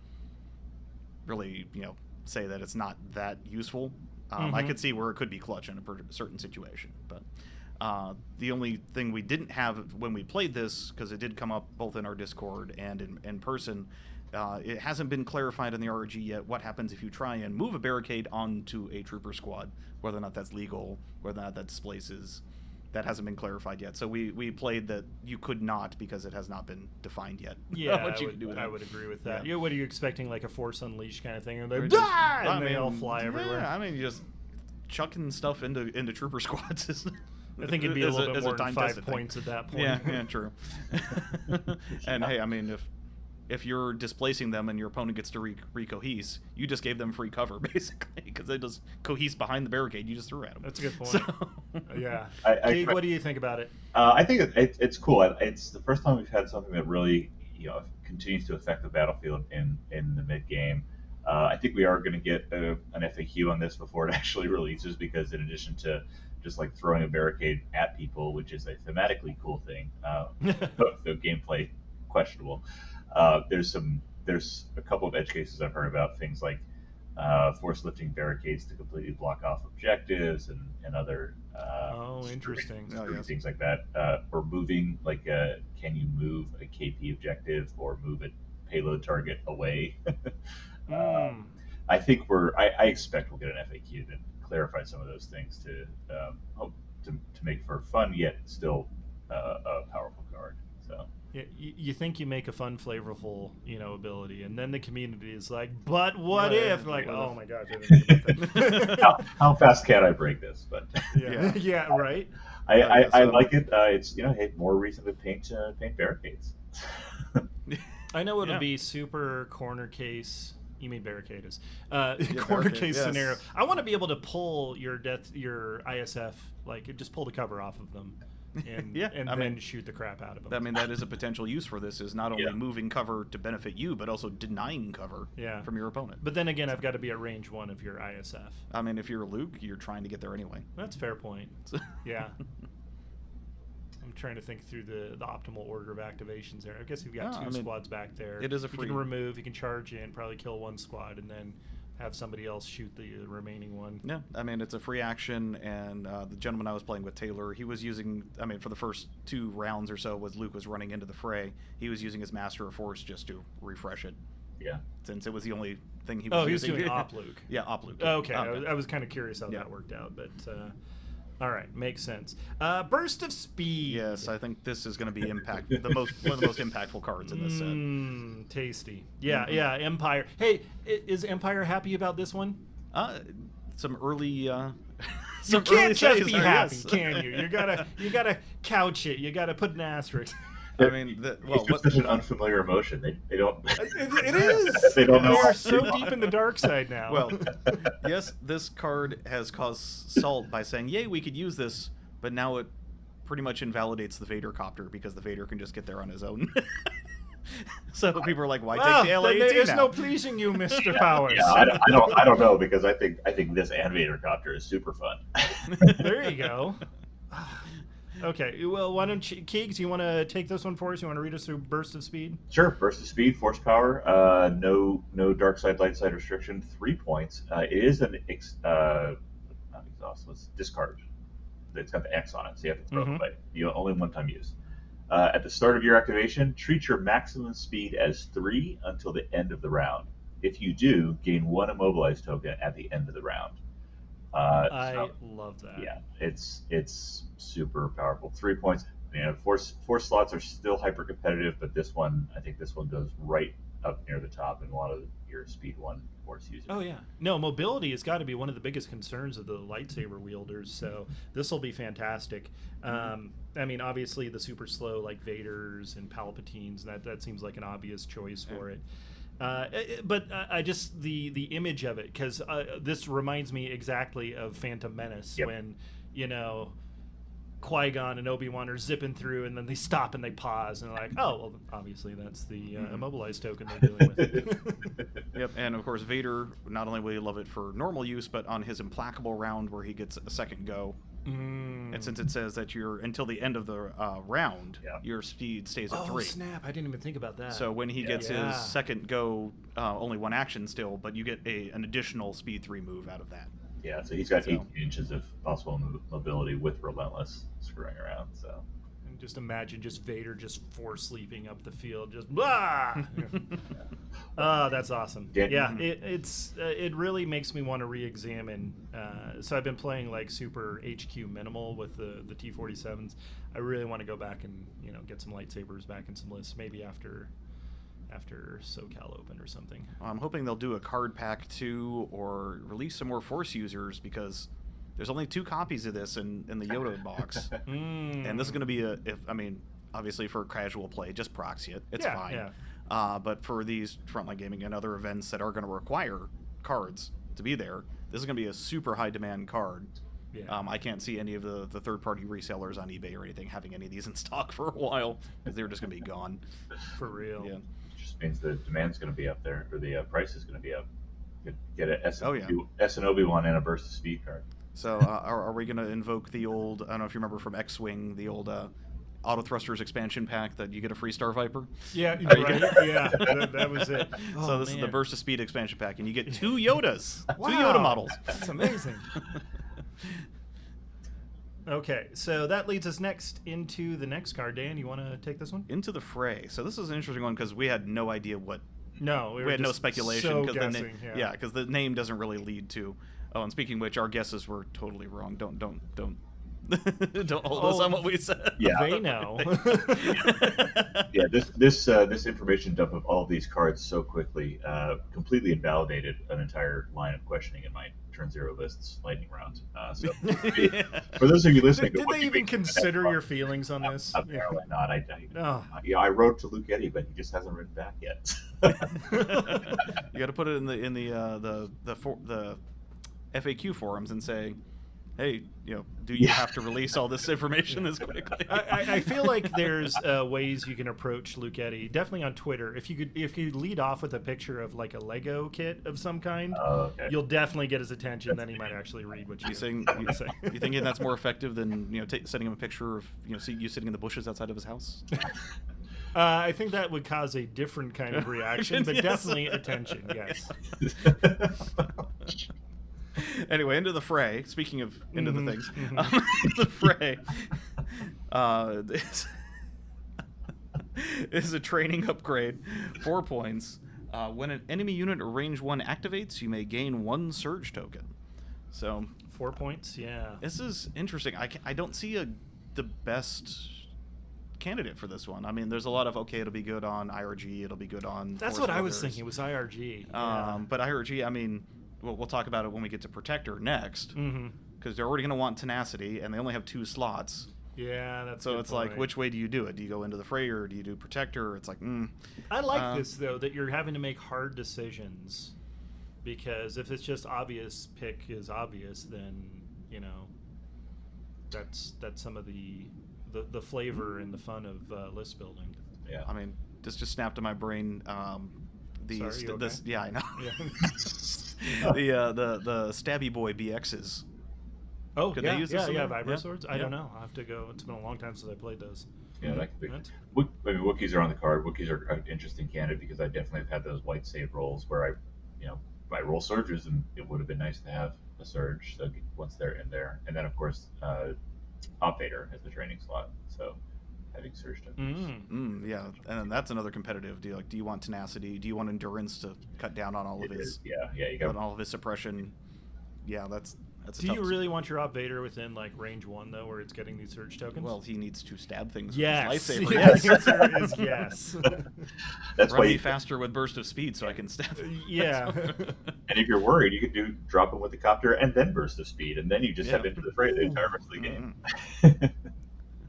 S3: say that it's not that useful. I could see where it could be clutch in a certain situation, but the only thing we didn't have when we played this, because it did come up both in our Discord and in person, it hasn't been clarified in the RG yet what happens if you try and move a barricade onto a trooper squad, whether or not that's legal, whether or not that displaces. That hasn't been clarified yet. So we played that you could not, because it has not been defined yet.
S2: Yeah, I would agree with that. Yeah. What are you expecting, like a Force Unleashed kind of thing? And they all fly everywhere.
S3: Yeah, I mean, just chucking stuff into trooper squads is...
S2: I think it'd be a little bit more than 5 points at that point.
S3: Yeah, true. And hey, I mean, if you're displacing them and your opponent gets to recohese, you just gave them free cover, basically, because they just cohese behind the barricade you just threw at them.
S2: That's a good point.
S3: So,
S2: yeah. Keeg, what do you think about it?
S4: I think it's cool. It's the first time we've had something that really continues to affect the battlefield in the mid game. I think we are going to get an FAQ on this before it actually releases, because in addition to just like throwing a barricade at people, which is a thematically cool thing, but the gameplay questionable. There's a couple of edge cases I've heard about, things like force lifting barricades to completely block off objectives and other
S2: interesting
S4: things like that, or moving, like can you move a KP objective or move a payload target away? I think I expect we'll get an FAQ that clarifies some of those things to make for fun yet still a powerful card. So
S2: yeah, you think you make a fun, flavorful, ability, and then the community is like, "But what if?" Like, oh my gosh, I didn't think about that.
S4: how fast can I break this? But
S2: yeah, right.
S4: I like it. It's hey, more reason to paint barricades.
S2: I know it'll be super corner case. You mean barricades? Corner
S3: barricade,
S2: case
S3: yes.
S2: scenario. I want to be able to pull your ISF, like just pull the cover off of them, and then shoot the crap out of them.
S3: I mean, that is a potential use for this, is not only moving cover to benefit you, but also denying cover from your opponent.
S2: But then again, I've got to be at range 1 of your ISF.
S3: I mean, if you're Luke, you're trying to get there anyway.
S2: That's a fair point. Yeah. I'm trying to think through the optimal order of activations there. I guess you've got two squads back there.
S3: It is a free...
S2: You can remove, you can charge in, probably kill one squad, and then have somebody else shoot the remaining one.
S3: Yeah, I mean, it's a free action, and the gentleman I was playing with, Taylor, he was using, for the first 2 rounds or so, as Luke was running into the fray, he was using his Master of Force just to refresh it.
S4: Yeah.
S3: Since it was the only thing he was using.
S2: Oh, he was doing Op Luke.
S3: Yeah, Op Luke.
S2: Okay, I was kind of curious how that worked out, but... All right, makes sense. Burst of Speed.
S3: Yes, I think this is going to be one of the most impactful cards in this set.
S2: Tasty. Yeah, yeah. Empire. Hey, is Empire happy about this one?
S3: Some early.
S2: You
S3: Some
S2: can't
S3: early
S2: just
S3: saves
S2: be
S3: are,
S2: happy,
S3: yes.
S2: can you? You gotta couch it. You gotta put an asterisk.
S3: I mean,
S4: It's just such an unfamiliar emotion. They don't.
S2: It is.
S4: They don't know
S2: We
S4: how
S2: are
S4: to
S2: so
S4: do
S2: deep in the dark side now.
S3: Well, yes, this card has caused salt by saying, "Yay, we could use this," but now it pretty much invalidates the Vader copter because the Vader can just get there on his own. So people are like, "Why take the
S2: then
S3: LAT
S2: there's
S3: now?"
S2: no pleasing you, Mr. Powers.
S4: Yeah, I don't know because I think this Vader copter is super fun.
S2: There you go. Okay, well, why don't you, Keegs, you want to take this one for us? You want to read us through Burst of Speed?
S4: Sure. Burst of speed, force power, no dark side, light side restriction. 3 points. It is an not exhaustless discard. It's got the X on it, so you have to throw it away. You only one time use. At the start of your activation, treat your maximum speed as 3 until the end of the round. If you do, gain 1 immobilized token at the end of the round.
S2: I love that.
S4: Yeah, it's super powerful. 3 points. You know, force slots are still hyper competitive, but I think this one goes right up near the top in a lot of your speed 1 force users.
S2: Oh yeah, no, mobility has got to be one of the biggest concerns of the lightsaber wielders. So this will be fantastic. I mean, obviously the super slow like Vaders and Palpatines, that seems like an obvious choice for it. But I just the image of it, because this reminds me exactly of Phantom Menace when, you know, Qui-Gon and Obi-Wan are zipping through and then they stop and they pause and they're like, oh, well, obviously that's the immobilized token they're dealing with.
S3: Yep, and of course Vader, not only will you love it for normal use, but on his implacable round where he gets a second go. And since it says that you're until the end of the round, your speed stays at 3.
S2: Oh snap! I didn't even think about that.
S3: So when he gets his second go, only 1 action still, but you get an additional speed 3 move out of that.
S4: Yeah, so he's got 18 inches of possible mobility with Relentless screwing around. So
S2: and just imagine just Vader just force leaping up the field, just blah. Oh, that's awesome. Yeah, it really makes me want to re-examine. So I've been playing like super HQ minimal with the T-47s. I really want to go back and get some lightsabers back in some lists, maybe after SoCal Open or something.
S3: I'm hoping they'll do a card pack too, or release some more Force users, because there's only 2 copies of this in the Yoda box, and this is going to be obviously for casual play, just proxy it. It's fine. Yeah. But for these Frontline Gaming and other events that are going to require cards to be there, this is going to be a super high demand card. Yeah. I can't see any of the third-party resellers on eBay or anything having any of these in stock for a while, because they're just going to be gone.
S2: For real.
S3: Yeah.
S4: Just means the demand's going to be up there, or the price is going to be up. Get an S and Obi-Wan and a Burst of Speed card.
S3: So are we going to invoke the old, I don't know if you remember from X-Wing, the old Auto Thrusters expansion pack that you get a free Star Viper?
S2: Yeah, right. Yeah, that was it.
S3: So this is the Burst of Speed expansion pack, and you get 2 Yodas, 2 Yoda models.
S2: That's amazing. Okay, so that leads us next into the next card. Dan, you want to take this one?
S3: Into the Fray. So this is an interesting one because we had no idea what.
S2: No,
S3: we had no speculation.
S2: So
S3: guessing,
S2: yeah,
S3: because the name doesn't really lead to. Oh, and speaking of which, our guesses were totally wrong. Don't don't hold us on what we said.
S4: Yeah,
S2: they know.
S4: Yeah, this information dump of all of these cards so quickly completely invalidated an entire line of questioning in my Turn Zero lists lightning round. So for those of you listening,
S2: did they even consider your feelings on this?
S4: Apparently not. I wrote to Wookiee, but he just hasn't written back yet.
S3: You got to put it in the FAQ forums and say, hey, do you have to release all this information as quickly?
S2: I feel like there's ways you can approach Luchetti. Definitely on Twitter. If you lead off with a picture of like a Lego kit of some kind, you'll definitely get his attention. Then he might actually read what you say.
S3: You think that's more effective than sending him a picture of you sitting in the bushes outside of his house?
S2: I think that would cause a different kind of reaction, but definitely attention. Yes.
S3: Anyway, into the Fray. Speaking of into the things, the Fray is a training upgrade, 4 points. When an enemy unit or range 1 activates, you may gain 1 surge token. So
S2: 4 points, yeah.
S3: This is interesting. I don't see the best candidate for this one. I mean, there's a lot of, okay, it'll be good on IRG, it'll be good on
S2: That's
S3: Force
S2: what I was
S3: Withers.
S2: thinking, was IRG.
S3: But IRG, I mean, we'll talk about it when we get to Protector next,
S2: Mm-hmm.
S3: because they're already going to want Tenacity, and they only have 2 slots.
S2: Yeah, that's
S3: So
S2: a good
S3: it's like,
S2: point.
S3: which way do you do it? Do you go into the Fray, or do you do Protector? It's like,
S2: I like this, though, that you're having to make hard decisions. Because if it's just obvious, pick is obvious, then, you know, that's some of the flavor and the fun of list building.
S4: Yeah.
S3: I mean, this just snapped in my brain.
S2: Sorry, you okay?
S3: Yeah, I know.
S2: Yeah.
S3: the Stabby Boy BXs.
S2: Oh,
S3: Could
S2: yeah,
S3: they use this in
S2: yeah,
S3: there?
S2: Vibro
S3: Yeah.
S2: Swords? I
S3: Yeah.
S2: don't know. I'll have to go. It's been a long time since I played those.
S4: Yeah, that could be.
S2: That's-
S4: I mean, Wookiees are on the card. Wookiees are an interesting candidate because I definitely have had those white save rolls where I roll surges, and it would have been nice to have a surge. So once they're in there, and then of course, Op Vader has the training slot, so having surge tokens.
S3: Yeah, and that's another competitive. Do you want Tenacity? Do you want Endurance to cut down on all of
S4: It
S3: his?
S4: is, yeah, you
S3: On
S4: got
S3: all of his suppression. Yeah, that's. A
S2: Do you
S3: tough-
S2: really want your Op Vader within like range 1 though, where it's getting these surge tokens?
S3: Well, he needs to stab things
S2: yes.
S3: with his lightsaber.
S2: Yeah,
S3: Yes.
S2: the answer is yes.
S4: that's
S3: Run
S4: why
S3: me
S4: you,
S3: faster with burst of speed so I can stab.
S2: Yeah.
S4: and if you're worried, you could drop him with the copter and then burst of speed, and then you just have into the fray the entire rest of the game.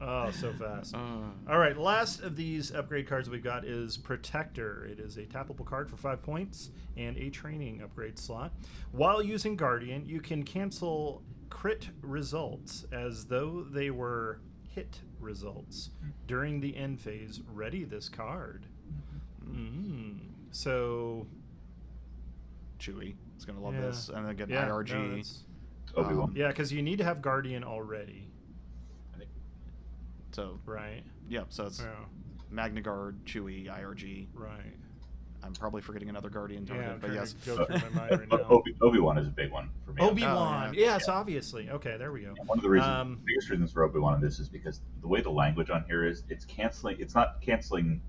S2: Oh, so fast. All right, last of these upgrade cards we've got is Protector. It is a tappable card for 5 points and a training upgrade slot. While using Guardian, you can cancel crit results as though they were hit results during the end phase. Ready this card. So
S3: Chewie is gonna love
S2: Yeah.
S3: this, and then get
S2: yeah,
S3: IRG.
S2: no, that's-
S4: Obi-Wan.
S2: yeah, because you need to have Guardian already,
S3: So
S2: right?
S3: yeah, so it's
S2: Yeah,
S3: Magna Guard, Chewie, IRG.
S2: right.
S3: I'm probably forgetting another Guardian
S2: Yeah,
S3: target,
S2: I'm
S3: but
S2: trying
S3: yes.
S2: to go through my mind right now.
S4: Obi-Wan is a big one for me.
S2: Obi-Wan.
S3: Oh, yeah.
S2: Yes, obviously. Okay, there we go.
S4: One of the reasons, biggest reasons for Obi-Wan in this is because the way the language on here is, it's canceling. It's not canceling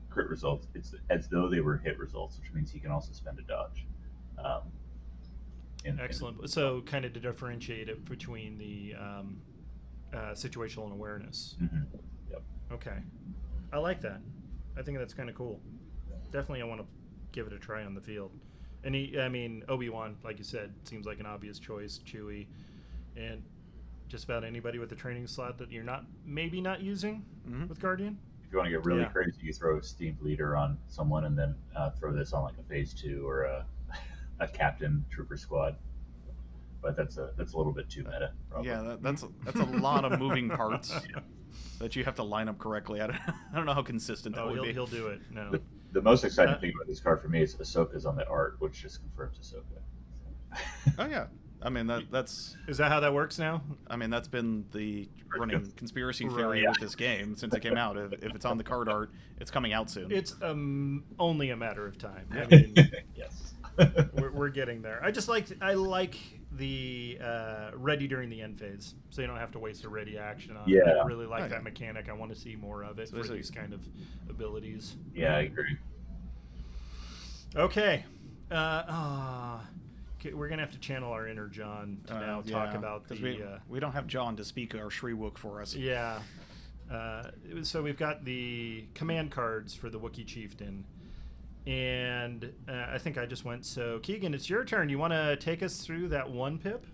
S4: crit results. It's as though they were hit results, which means he can also spend a dodge.
S2: Excellent. So, kind of to differentiate it between the situational and awareness.
S4: Yep.
S2: Okay, I like that. I think that's kind of cool. Definitely, I want to give it a try on the field. And Obi-Wan, like you said, seems like an obvious choice. Chewie, and just about anybody with a training slot that you're maybe not using with Guardian.
S4: If you want to get really
S2: Yeah.
S4: crazy, you throw a steamed leader on someone, and then throw this on like a phase 2 or a captain trooper squad. But that's a little bit too meta. Probably.
S3: Yeah, that's a lot of moving parts that you have to line up correctly. I don't know how consistent that would be.
S2: He'll do it. No.
S4: The most exciting thing about this card for me is Ahsoka's on the art, which just confirms Ahsoka.
S3: Oh yeah, I mean that's.
S2: Is that how that works now?
S3: I mean that's been the running conspiracy
S2: Right.
S3: theory with this game since it came out. If it's on the card art, it's coming out soon.
S2: It's only a matter of time. I mean,
S4: Yes.
S2: we're getting there. I like the ready during the end phase, so you don't have to waste a ready action on it.
S4: Yeah.
S2: I really like
S3: Oh, yeah.
S2: that mechanic. I want to see more of it
S3: So
S2: for
S3: is it-
S2: these kind of abilities.
S4: Yeah, I agree.
S2: Okay. Okay, we're gonna have to channel our inner John to now talk
S3: Yeah,
S2: about
S3: 'cause
S2: the.
S3: we don't have John to speak our Shriwook for us.
S2: Yeah. So we've got the command cards for the Wookiee Chieftain. And I think I just went. So, Keegan, it's your turn. You want to take us through that 1 pip?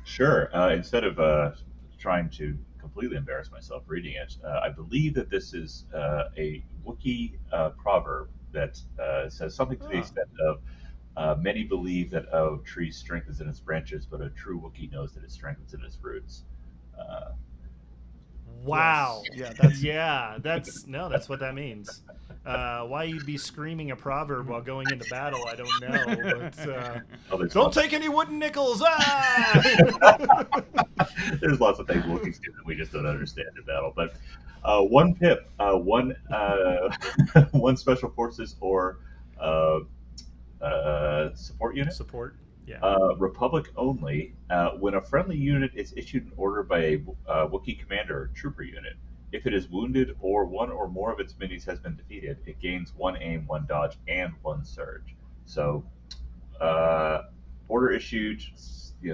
S4: Sure. Instead of trying to completely embarrass myself reading it, I believe that this is a Wookiee proverb that says something to the extent of many believe that a tree's strength is in its branches, but a true Wookiee knows that its strength is in its roots.
S2: Wow.
S3: Yes.
S2: That's what that means. Why you'd be screaming a proverb while going into battle, I don't know. But don't take any wooden nickels.
S4: There's lots of things Wookiees do that we just don't understand in battle. But 1 pip, one special forces or support unit.
S2: Support. Yeah.
S4: Republic only. When a friendly unit is issued an order by a Wookiee commander or trooper unit, if it is wounded or one or more of its minis has been defeated, it gains 1 aim, 1 dodge, and 1 surge. So, order issued,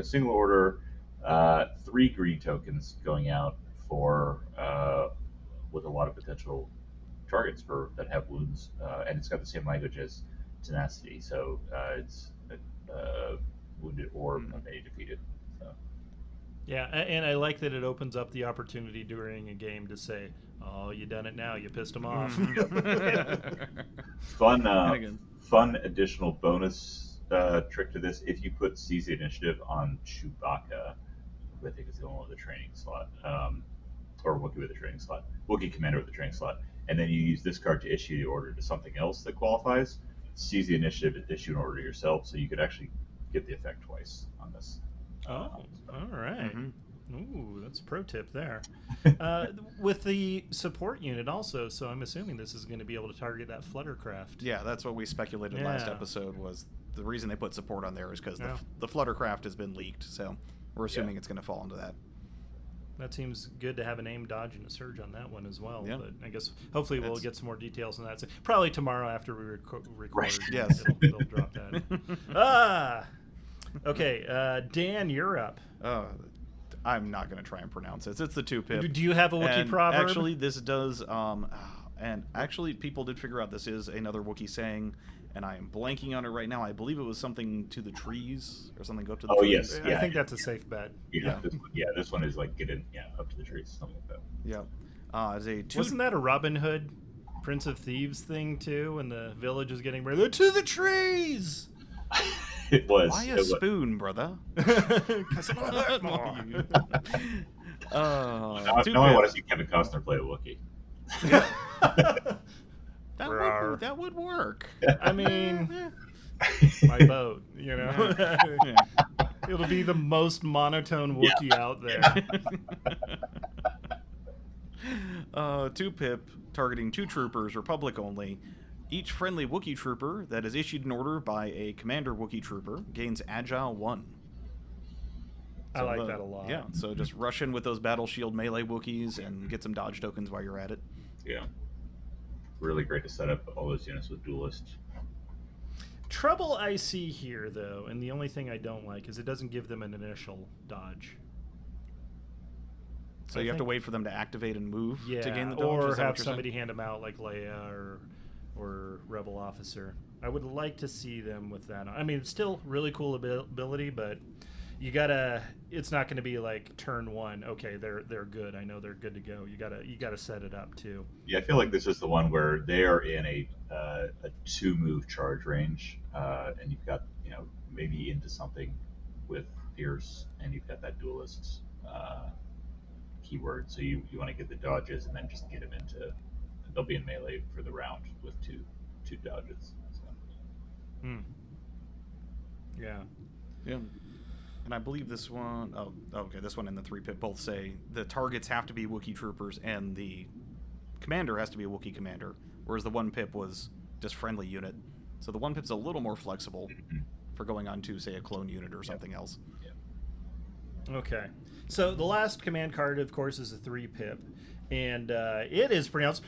S4: single order, 3 green tokens going out for with a lot of potential targets for that have wounds, and it's got the same language as tenacity, so it's wounded or many defeated. So.
S2: Yeah, and I like that it opens up the opportunity during a game to say, "Oh, you done it now. You pissed him off."
S4: Fun additional bonus trick to this: if you put Seize the Initiative on Chewbacca, who I think is the one with the training slot, or Wookiee with the training slot, Wookiee Commander with the training slot, and then you use this card to issue the order to something else that qualifies, Seize the Initiative to issue an order to yourself, so you could actually get the effect twice on this.
S2: Oh, all right. Ooh, that's a pro tip there. With the support unit also, so I'm assuming this is going to be able to target that Fluttercraft.
S3: Yeah, that's what we speculated last episode, was the reason they put support on there is because the Fluttercraft has been leaked, so we're assuming it's going to fall into that.
S2: That seems good to have an aim, dodge, and a surge on that one as well.
S3: Yeah.
S2: But I guess hopefully we'll get some more details on that. So probably tomorrow after we record.
S4: Right.
S3: Yes.
S2: They'll drop that. Okay, Dan, you're up.
S3: I'm not going to try and pronounce it. It's the 2-pip.
S2: Do you have a Wookiee proverb?
S3: Actually, this does. And actually, people did figure out this is another Wookiee saying, and I am blanking on it right now. I believe it was something to the trees or something. Go up to the trees.
S4: Yes.
S2: I think that's a safe bet.
S4: This one is like up to the trees, something like that.
S3: Yeah.
S2: Wasn't that a Robin Hood, Prince of Thieves thing too? When the village is getting ready, to the trees.
S4: It was.
S3: Why a spoon, brother?
S4: Now I want to see Kevin Costner play a Wookiee.
S3: That would work.
S2: I mean, my boat, It'll be the most monotone Wookiee out there.
S3: 2-pip, targeting 2 troopers, Republic only. Each friendly Wookiee trooper that is issued an order by a commander Wookiee trooper gains Agile 1.
S2: I like that a lot.
S3: Yeah, so just rush in with those Battle Shield melee Wookiees and get some dodge tokens while you're at it.
S4: Yeah. Really great to set up all those units with duelists.
S2: Trouble I see here, though, and the only thing I don't like is it doesn't give them an initial dodge.
S3: So you have to wait for them to activate and move to gain the dodge?
S2: Or have somebody hand them out like Leia or Rebel Officer. I would like to see them with that. I mean, it's still really cool ability, but it's not going to be like turn 1. Okay, they're good. I know they're good to go. You gotta set it up too.
S4: Yeah, I feel like this is the one where they are in a 2-move charge range, and you've got maybe into something with Pierce, and you've got that duelist keyword. So you want to get the dodges and then just get them into. They'll be in melee for the round with two dodges. So.
S2: Yeah.
S3: Yeah. And I believe this one, this one and the 3-pip both say the targets have to be Wookiee troopers and the commander has to be a Wookiee commander, whereas the 1-pip was just friendly unit. So the 1-pip's a little more flexible for going on to, say, a clone unit or something else.
S2: Yeah. Okay. So the last command card, of course, is a 3-pip, and it is pronounced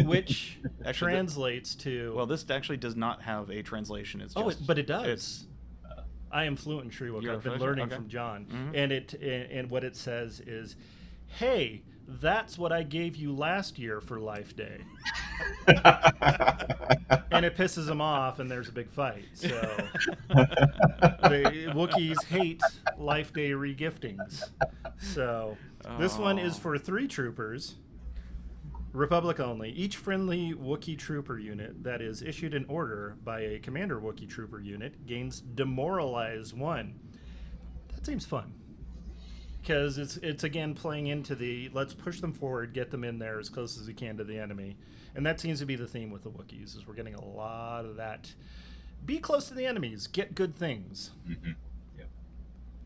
S2: which actually translates to...
S3: Well, this actually does not have a translation. It's just,
S2: but it does. I am fluent in Treewook. I've been learning from John. And what it says is, hey, that's what I gave you last year for Life Day. And it pisses him off, and there's a big fight. So the Wookiees hate Life Day regiftings. So this one is for 3 troopers. Republic only. Each friendly Wookiee trooper unit that is issued an order by a commander Wookiee trooper unit gains Demoralize 1. That seems fun. Because it's again playing into the let's push them forward, get them in there as close as we can to the enemy. And that seems to be the theme with the Wookiees, is we're getting a lot of that. Be close to the enemies, get good things.
S4: Mm-hmm.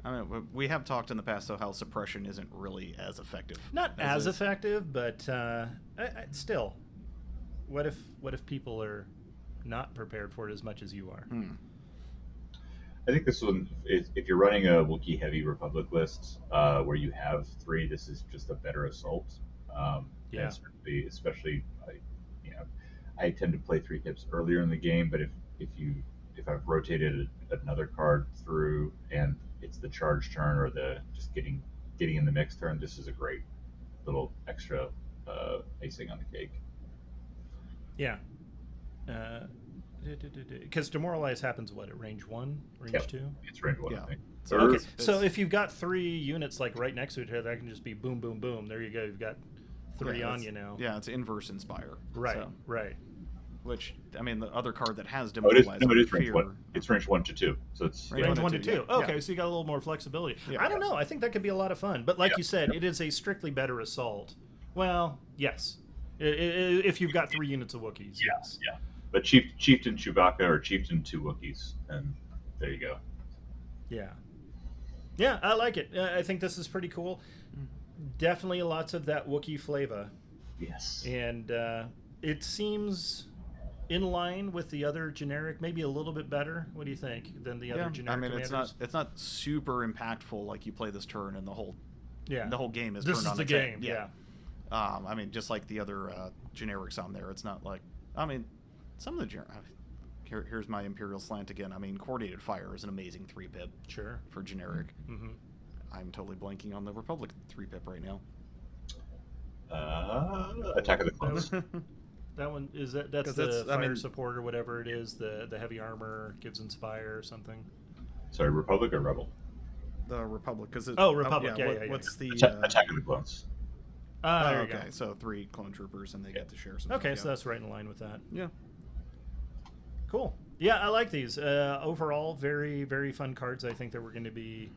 S3: I mean, we have talked in the past, though, how suppression isn't really as effective.
S2: Not as effective, but still. What if people are not prepared for it as much as you are?
S4: I think this one, if you're running a Wookiee heavy Republic list where you have 3, this is just a better assault. Especially, I tend to play 3-pips earlier in the game, but if I've rotated another card through and it's the charge turn or the just getting in the mix turn, this is a great little extra icing on the cake.
S2: Yeah. Because demoralize happens what, at range 1, range 2?
S4: It's range 1,
S3: Yeah.
S4: I think.
S3: So
S2: Okay,
S3: it's-
S2: so if you've got 3 units like right next to each other, that can just be boom, boom, boom. There you go. You've got 3 on you now.
S3: Yeah, it's inverse inspire.
S2: Right,
S3: So,
S2: right.
S3: which, I mean, the other card that has
S4: Oh, it is,
S3: demoralize.
S4: no, it is range
S3: fear.
S4: 1. It's range 1 to 2. So it's
S3: Range
S2: Range
S3: one
S2: 1
S3: to
S2: to
S3: two,
S2: 2.
S3: yeah.
S2: Okay,
S3: Yeah.
S2: so you got a little more flexibility.
S3: Yeah.
S2: I don't know. I think that could be a lot of fun. But like
S4: Yeah.
S2: you said, it is a strictly better assault. Well, yes. If you've got 3 units of Wookiees, yes.
S4: Yeah. But Chieftain Chewbacca or Chieftain 2 Wookiees, and there you go.
S2: Yeah. Yeah, I like it. I think this is pretty cool. Definitely lots of that Wookiee flavor.
S4: Yes.
S2: And it seems in line with the other generic, maybe a little bit better. What do you think than the other generic
S3: I mean,
S2: commanders?
S3: it's not super impactful like you play this turn and the whole game is
S2: This
S3: turned
S2: is
S3: on
S2: the
S3: its
S2: game,
S3: head.
S2: yeah.
S3: I mean, just like the other generics on there, it's not like, I mean, some of the here's my Imperial slant again. I mean, Coordinated Fire is an amazing 3-pip
S2: Sure.
S3: for generic.
S2: Mm-hmm.
S3: I'm totally blanking on the Republic 3-pip right now.
S4: Attack of the Clones.
S2: That one is that's
S3: 'Cause
S2: the
S3: that's- I
S2: fire
S3: mean-
S2: support or whatever it is. The heavy armor gives inspire or something.
S4: Sorry, Republic or Rebel?
S3: The Republic, because
S2: Republic, yeah.
S3: What's the
S4: Attack of the Clones.
S2: There you
S3: okay,
S2: go.
S3: so 3 clone troopers and they get to share some.
S2: Okay,
S3: stuff,
S2: so that's right in line with that.
S3: yeah.
S2: Cool. Yeah, I like these. Overall, very, very fun cards. I think that we're going to be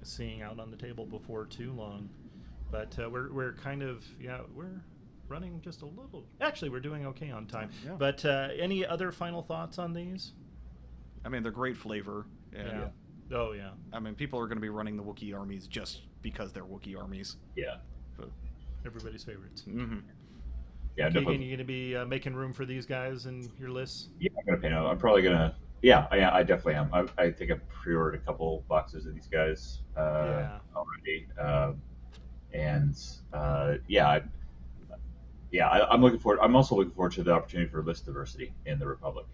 S2: seeing out on the table before too long. But we're kind of, we're running just a little. Actually, we're doing okay on time.
S3: Yeah.
S2: But any other final thoughts on these?
S3: I mean, they're great flavor. And,
S2: Yeah. Oh, yeah.
S3: I mean, people are going to be running the Wookiee armies just because they're Wookiee armies.
S4: Yeah.
S3: But,
S2: Everybody's favorites.
S3: mm-hmm.
S4: Yeah,
S2: Keegan,
S4: definitely.
S2: you going to be making room for these guys in your lists?
S4: Yeah, I'm gonna pay no. I'm probably gonna. Yeah, I definitely am. I think I pre-ordered a couple boxes of these guys already, I'm looking forward. I'm also looking forward to the opportunity for list diversity in the Republic.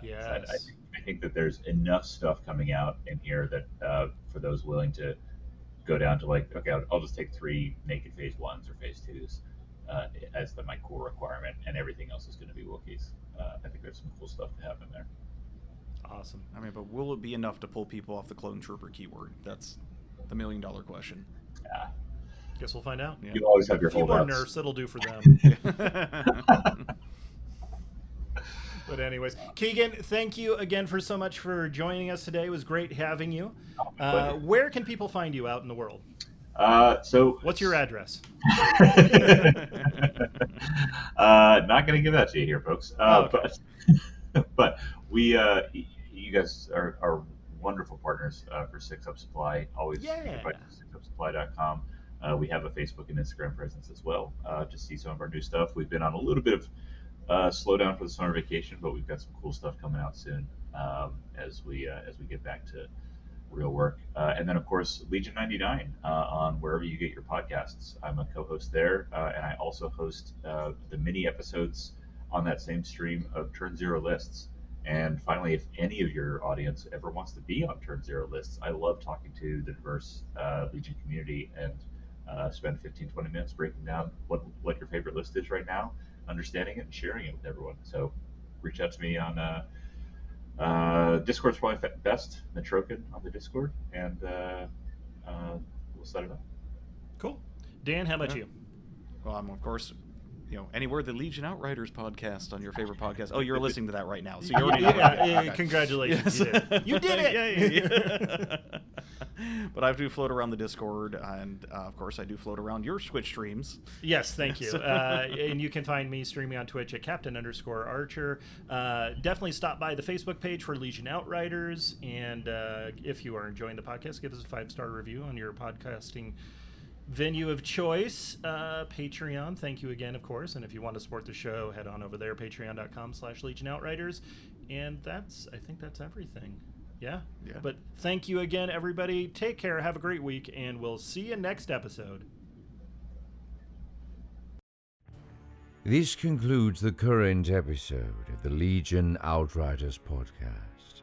S2: Yes.
S4: I think that there's enough stuff coming out in here that for those willing to go down to like, okay, I'll just take 3 naked phase 1s or phase 2s as my core requirement, and everything else is going to be Wookiees. I think there's some cool stuff to have in there.
S2: Awesome.
S3: I mean, but will it be enough to pull people off the clone trooper keyword? That's the $1 million question.
S4: Yeah.
S2: Guess we'll find out.
S3: Yeah.
S4: You'll always have your
S2: A few more
S4: holdouts.
S2: nerfs, it'll do for them. But anyways, Keegan, thank you again for so much for joining us today. It was great having you. Where can people find you out in the world?
S4: So
S2: What's your address?
S4: Not going to give that to you here, folks.
S2: Okay.
S4: But we, you guys are wonderful partners for 6up Supply. Always
S2: Yeah.
S4: you can find us at 6upsupply.com. We have a Facebook and Instagram presence as well to see some of our new stuff. We've been on a little bit of slowdown for the summer vacation, but we've got some cool stuff coming out soon as we get back to real work. And then, of course, Legion 99 on wherever you get your podcasts. I'm a co-host there, and I also host the mini episodes on that same stream of Turn Zero lists. And finally, if any of your audience ever wants to be on Turn Zero lists, I love talking to the diverse Legion community and spend 15-20 minutes breaking down what your favorite list is right now, understanding it and sharing it with everyone. So reach out to me on Discord's probably best, Metrokin on the Discord, and we'll set it up.
S2: Cool. Dan, how about
S3: Yeah.
S2: you?
S3: Well, I'm, of course, anywhere the Legion Outriders podcast on your favorite podcast. Oh, you're listening to that right now, so you already know. Okay.
S2: Congratulations.
S3: Yes.
S2: You did it.
S3: Yay. But I do float around the Discord, and of course, I do float around your Twitch streams.
S2: Yes, thank you. And you can find me streaming on Twitch at Captain_Archer. Definitely stop by the Facebook page for Legion Outriders. And if you are enjoying the podcast, give us a 5-star review on your podcasting venue of choice. Patreon, thank you again, of course. And if you want to support the show, head on over there, patreon.com/Legion Outriders. And I think that's everything. Yeah. But thank you again, everybody. Take care. Have a great week. And we'll see you next episode.
S1: This concludes the current episode of the Legion Outriders podcast.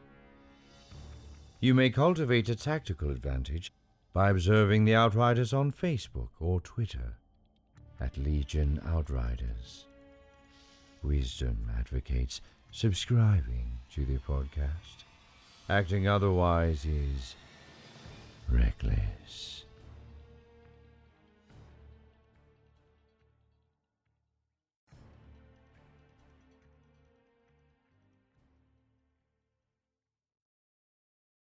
S1: You may cultivate a tactical advantage by observing the Outriders on Facebook or Twitter at Legion Outriders. Wisdom advocates subscribing to the podcast. Acting otherwise is reckless.